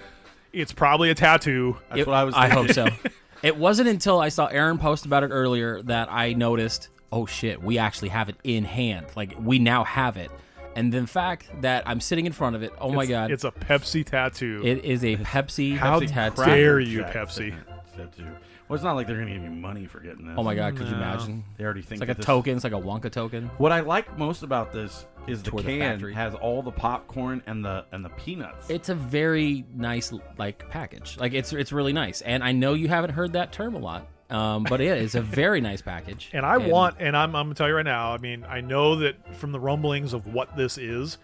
It's probably a tattoo. That's what I was I thinking. hope so. It wasn't until I saw Aaron post about it earlier that I noticed, oh shit, we actually have it in hand. Like we now have it. And the fact that I'm sitting in front of it, oh my god, It's a Pepsi tattoo. it is a Pepsi How tattoo. dare you, Jack Pepsi. tattoo. Well, it's not like they're going to give you money for getting this. Oh my god, could you imagine? They already think It's like a that this- token. It's like a Wonka token. What I like most about this is the Tour the can factory. has all the popcorn and the peanuts. It's a very nice package. Like it's really nice. And I know you haven't heard that term a lot, but it is a very nice package. And I'm gonna tell you right now. I mean, I know that from the rumblings of what this is,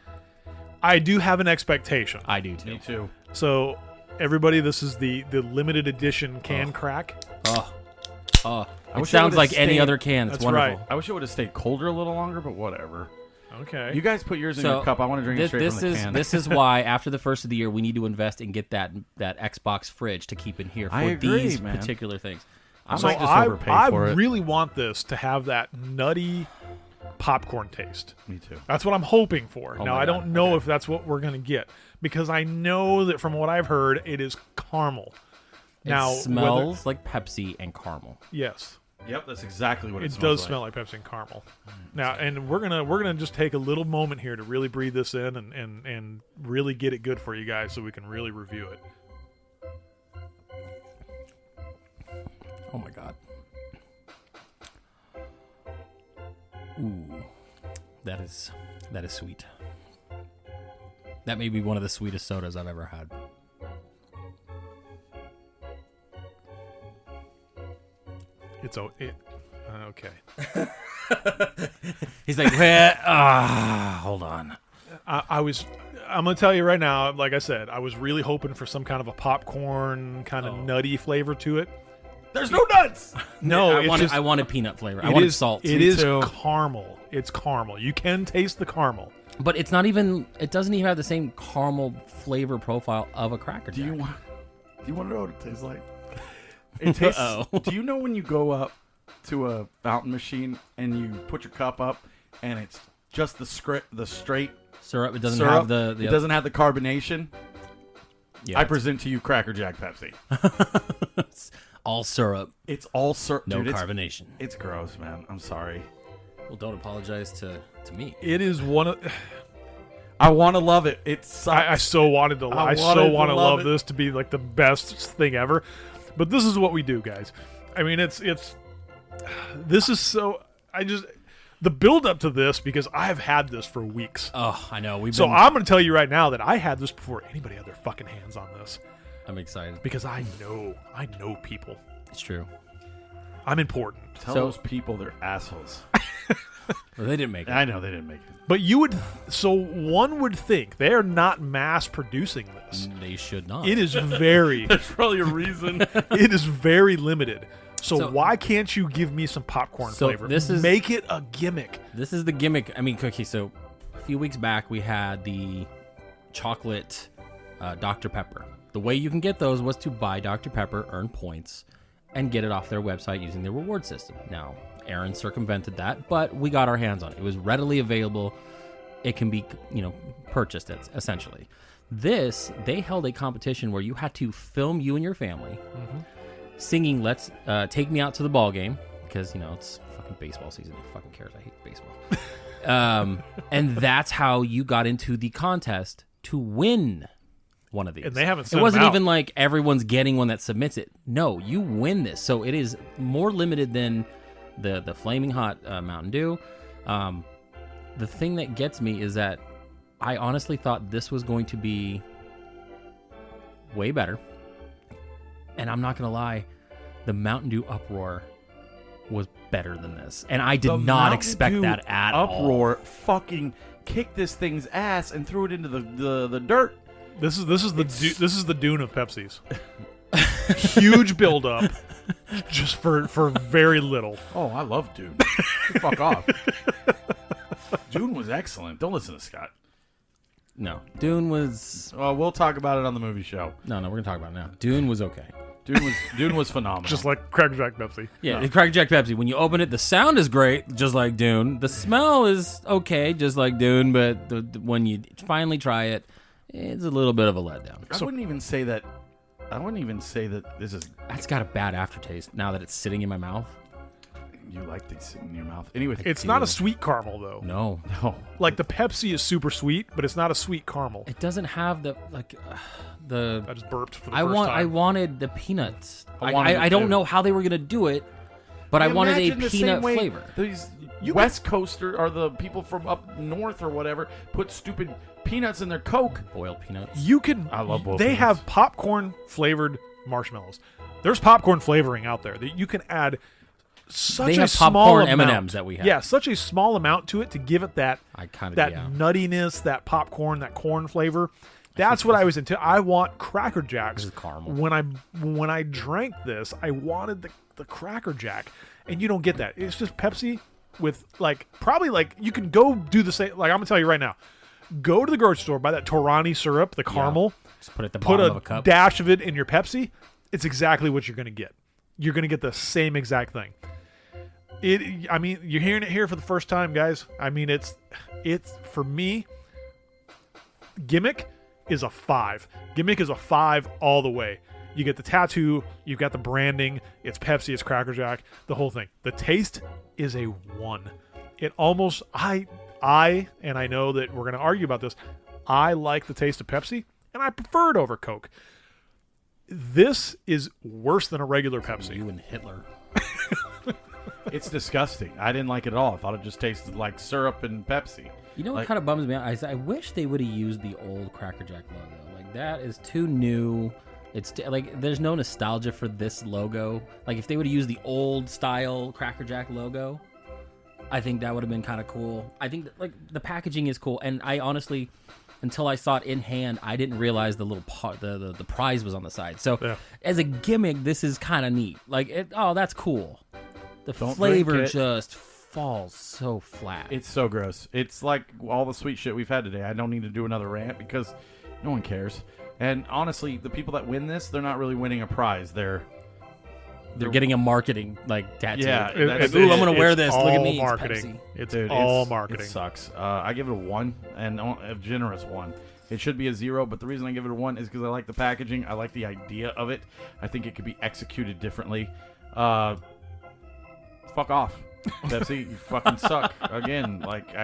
I do have an expectation. I do too. Me too. So, everybody, this is the limited edition can crack. Oh, it wish I sounds would've like any stayed- other can. It's That's wonderful. right. I wish it would have stayed colder a little longer, but whatever. Okay. You guys put yours in So, your cup. I want to drink it straight from the can. This is why after the first of the year we need to invest and get that Xbox fridge to keep in here for I agree, these man. particular things. I so might just I overpay for it. really want this to have that nutty popcorn taste. Me too. That's what I'm hoping for. Oh now, my I God. don't know if that's what we're going to get because I know that from what I've heard, it is caramel. Now, It smells like Pepsi and caramel. yes, Yep, that's exactly what it, it smells does like. smell like Pepsi and caramel. Now, and we're gonna just take a little moment here to really breathe this in and really get it good for you guys so we can really review it. Oh my god. Ooh. That is sweet. That may be one of the sweetest sodas I've ever had. Okay. He's like, hold on. I'm gonna tell you right now, like I said, I was really hoping for some kind of a popcorn kind of nutty flavor to it. There's no nuts. No, I wanted peanut flavor. I it wanted is- salt. It Me is too. caramel. It's caramel. You can taste the caramel. But it's not even. It doesn't even have the same caramel flavor profile of a Cracker Do Jack. you want to know what it tastes like? It tastes. Uh-oh. Do you know when you go up to a fountain machine and you put your cup up and it's just the straight Syrup. It doesn't syrup? have the. It doesn't have the carbonation. Yeah, I present to you Cracker Jack Pepsi. All syrup, It's all syrup. no Dude, carbonation. It's gross, man. I'm sorry. Well, don't apologize to me. It is one of. I want to love it. It sucks. I so wanted to. I wanted so to want to love love it. this to be like the best thing ever. But this is what we do, guys. I mean, it's. This is so. The build up to this, because I have had this for weeks. Oh, I know. So I'm going to tell you right now that I had this before anybody had their fucking hands on this, I'm excited. because I know people. It's true. I'm important. Tell So- those people they're assholes. Well, they didn't make it. I know they didn't make it. But one would think they are not mass producing this. They should not. It is very, There's probably a reason. it is very limited. So So- why can't you give me some popcorn So flavor? this is- Make it a gimmick. This is the gimmick. I mean, Cookie. So a few weeks back, we had the chocolate Dr. Pepper. The way you can get those was to buy Dr. Pepper, earn points, and get it off their website using their reward system. Now, Aaron circumvented that, but we got our hands on it. It was readily available. It can be, purchased, essentially. This, they held a competition where you had to film you and your family singing "Let's Take Me Out to the Ball Game," because, it's fucking baseball season. Who fucking cares? I hate baseball. And that's how you got into the contest to win one of these. And they haven't It sent wasn't them out. even like everyone's getting one that submits it. No, you win this. So it is more limited than the Flaming Hot Mountain Dew. The thing that gets me is that I honestly thought this was going to be way better. And I'm not going to lie, the Mountain Dew Uproar was better than this. And I did The not Mountain expect Dew that at all. Uproar fucking kicked this thing's ass and threw it into the dirt. This is the Dune of Pepsi's. Huge buildup, just for very little. Oh, I love Dune. Fuck off. Dune was excellent. Don't listen to Scott. No, Dune was... Well, we'll talk about it on the movie show. No, we're going to talk about it now. Dune was okay. Dune was phenomenal. Just like Cracker Jack Pepsi. Yeah, the Cracker Jack Pepsi. When you open it, the sound is great, just like Dune. The smell is okay, just like Dune. But when you finally try it, it's a little bit of a letdown. I wouldn't even say that this is. That's got a bad aftertaste now that it's sitting in my mouth. You like these sitting in your mouth. Anyway, It's not a sweet caramel though. No, Like the Pepsi is super sweet, but it's not a sweet caramel. it doesn't have the I just burped for the I first want. time. I wanted the peanuts. I wanted it I don't too. know how they were gonna do it, but I wanted a Imagine the same peanut way flavor. These West Coaster or the people from up north or whatever put stupid peanuts in their Coke. Boiled peanuts. You can. I love both They peanuts. have popcorn flavored marshmallows. There's popcorn flavoring out there that you can add. Such They a have small popcorn amount. M&Ms that we have. Yeah, such a small amount to it to give it that I kind of that nuttiness, that popcorn, that corn flavor. That's what I was into. I want Cracker Jacks. This is caramel. When I drank this, I wanted the Cracker Jack, and you don't get that. It's just Pepsi with probably you can go do the same. Like I'm gonna tell you right now, go to the grocery store, buy that Torani syrup, the caramel, Just put it at the put bottom of a a cup. dash of it in your Pepsi. It's exactly what you're gonna get. You're gonna get the same exact thing. I mean, you're hearing it here for the first time, guys. I mean, it's for me. Gimmick is a 5. Gimmick is a 5 all the way. You get the tattoo, you've got the branding. It's Pepsi, it's Cracker Jack, the whole thing. The taste is a 1. It almost and I know that we're gonna argue about this. I like the taste of Pepsi, and I prefer it over Coke. This is worse than a regular Pepsi. You and Hitler. It's disgusting. I didn't like it at all. I thought it just tasted like syrup and Pepsi. You know what Like- kind of bums me out? I wish they would have used the old Cracker Jack logo. Like that is too new. It's there's no nostalgia for this logo. Like if they would have used the old style Cracker Jack logo, I think that would have been kind of cool. I think that, the packaging is cool, and I honestly, until I saw it in hand, I didn't realize the little the prize was on the side. So Yeah. as a gimmick, this is kind of neat. That's cool. The Don't flavor drink it. just falls so flat. It's so gross. It's like all the sweet shit we've had today. I don't need to do another rant because no one cares. And honestly, the people that win this, they're not really winning a prize. They're getting a marketing tattoo. Yeah, It- Ooh, I'm gonna it's wear this. Look at all me. It's marketing. Pepsi. It's Dude, all It marketing. sucks. I give it a 1 and a generous 1. It should be a 0, but the reason I give it a 1 is because I like the packaging. I like the idea of it. I think it could be executed differently. Fuck off, Pepsi. You fucking suck. Again, like,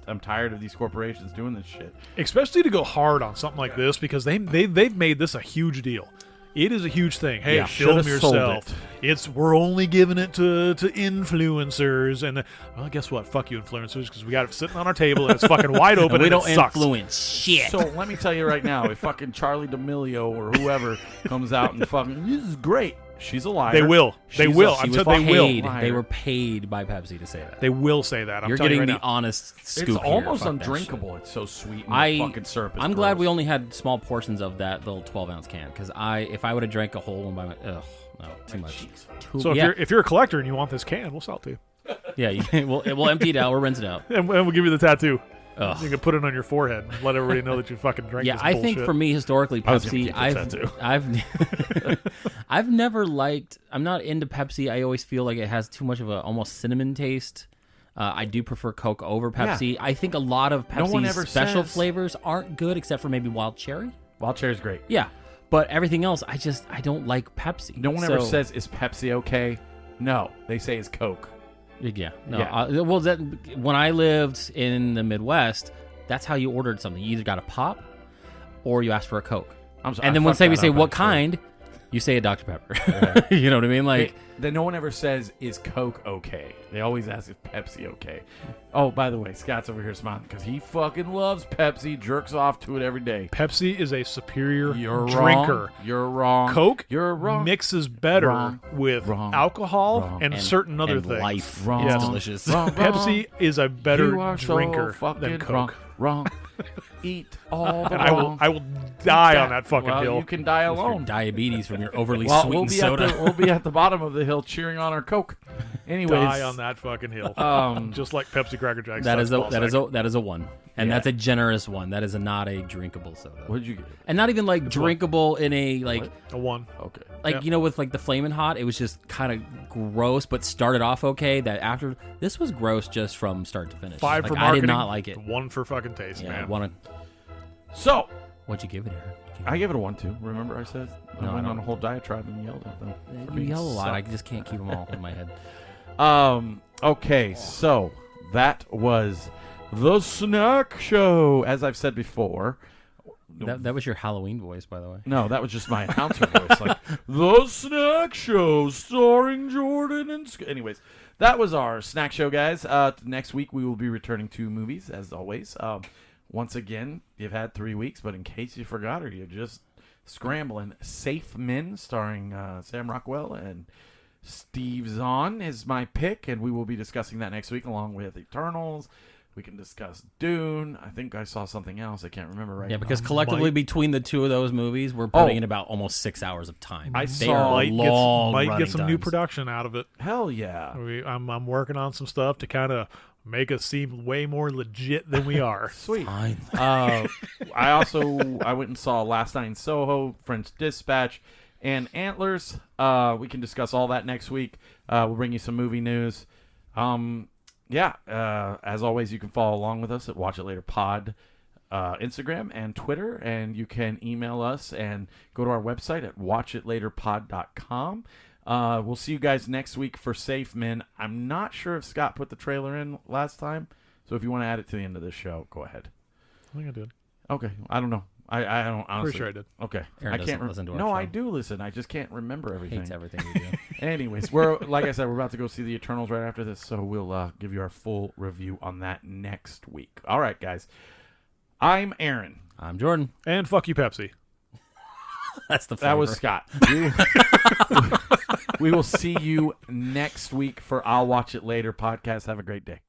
I'm tired of these corporations doing this shit. Especially to go hard on something like this, because they've made this a huge deal. It is a huge thing. Hey, Yeah, film should've sold yourself. We're only giving it to influencers, and well, guess what? Fuck you, influencers, because we got it sitting on our table and it's fucking wide open. And we and don't it sucks. influence shit. So let me tell you right now, if fucking Charlie D'Amelio or whoever comes out and fucking, this is great. She's a liar. They will. They She's will. a- I'm She was telling they will. paid. Liar. They were paid by Pepsi to say that. They will say that. I'm You're telling getting you the right now. honest scoop It's almost here. Fuck that shit. undrinkable. It's so sweet. And the fucking syrup is I'm glad gross. we only had small portions of that little 12-ounce can, because if I would have drank a whole one by my, no, too much. So if you're a collector and you want this can, we'll sell it to you, yeah, we'll empty it out. We'll rinse it out. and we'll give you the tattoo. Ugh. You can put it on your forehead and let everybody know that you fucking drank Yeah, this I bullshit. think for me historically, I was gonna Pepsi, keep the I've never liked. I'm not into Pepsi. I always feel like it has too much of a almost cinnamon taste. I do prefer Coke over Pepsi. I think a lot of No one Pepsi's ever special says- flavors aren't good, except for maybe wild cherry. Wild Cherry's great. Yeah, but everything else, I don't like Pepsi. No one ever So- says, is Pepsi okay? No. They say, is Coke. Yeah, no. Yeah. Well, when I lived in the Midwest, that's how you ordered something. You either got a pop, or you asked for a Coke. I'm sorry, And then I when fucked we that say up, what actually. kind, you say a Dr. Pepper. You know what I mean? Like, Then no one ever says, is Coke okay? They always ask, is Pepsi okay? Oh, by the way, Scott's over here smiling because he fucking loves Pepsi, jerks off to it every day. Pepsi is a superior You're drinker. wrong. You're wrong. Coke You're wrong. mixes better Wrong. with Wrong. alcohol Wrong. and certain other and things. life. Wrong. It's delicious. Wrong. Pepsi is a better You are drinker so fucking than Coke. wrong. Wrong. Eat all the And I will die on that fucking well, hill. You can die Your alone. diabetes from your overly Well, sweetened soda. we'll be at the bottom of the hill cheering on our Coke. Anyways, Die on that fucking hill. Just like Pepsi Cracker Jacks. that is sucks that is a 1, and Yeah. that's a generous one. That is not a drinkable soda, What did you get? and not even like drinkable in a like a 1. Okay. like Yep. with like the Flamin' Hot. It was just kind of gross, but started off okay. That after this was gross just from start to finish. 5 like, for I marketing. did not like it. 1 for fucking taste, Yeah, man. So, what'd you give it, Aaron? I gave it a 1 too. Remember I said? No, I went I on don't. a whole diatribe and yelled at them. for You being yell a lot. I suck. just can't keep them all in my head. Okay, so that was the snack show. As I've said before, That was your Halloween voice, by the way. no, that was just my announcer voice. Like, the snack show starring Jordan and... Anyways, that was our snack show, guys. Next week, we will be returning to movies, as always. Once again, you've had 3 weeks, but in case you forgot or you're just scrambling, Safe Men, starring Sam Rockwell and Steve Zahn, is my pick, and we will be discussing that next week, along with Eternals. We can discuss Dune. I think I saw something else. I can't remember right Yeah, now. because collectively between the two of those movies, we're putting in about almost 6 hours of time. I They saw- are long might get running some new times. production out of it. Hell yeah. I'm working on some stuff to kind of make us seem way more legit than we are. Sweet. Fine. I went and saw Last Night in Soho, French Dispatch, and Antlers. We can discuss all that next week. We'll bring you some movie news. As always, you can follow along with us at Watch It Later Pod, Instagram and Twitter, and you can email us and go to our website at watchitlaterpod.com. We'll see you guys next week for Safe Men. I'm not sure if Scott put the trailer in last time, so if you want to add it to the end of this show, go ahead. I think I did. Okay, I don't know. I don't honestly. Pretty sure I did. Okay, Aaron I doesn't can't listen to our No, show. I do listen. I just can't remember everything. Hates everything we do. Anyways, we're like I said, we're about to go see the Eternals right after this, so we'll give you our full review on that next week. All right, guys. I'm Aaron. I'm Jordan. And fuck you, Pepsi. That's the That was flavor. Scott. We will see you next week for I'll Watch It Later podcast. Have a great day.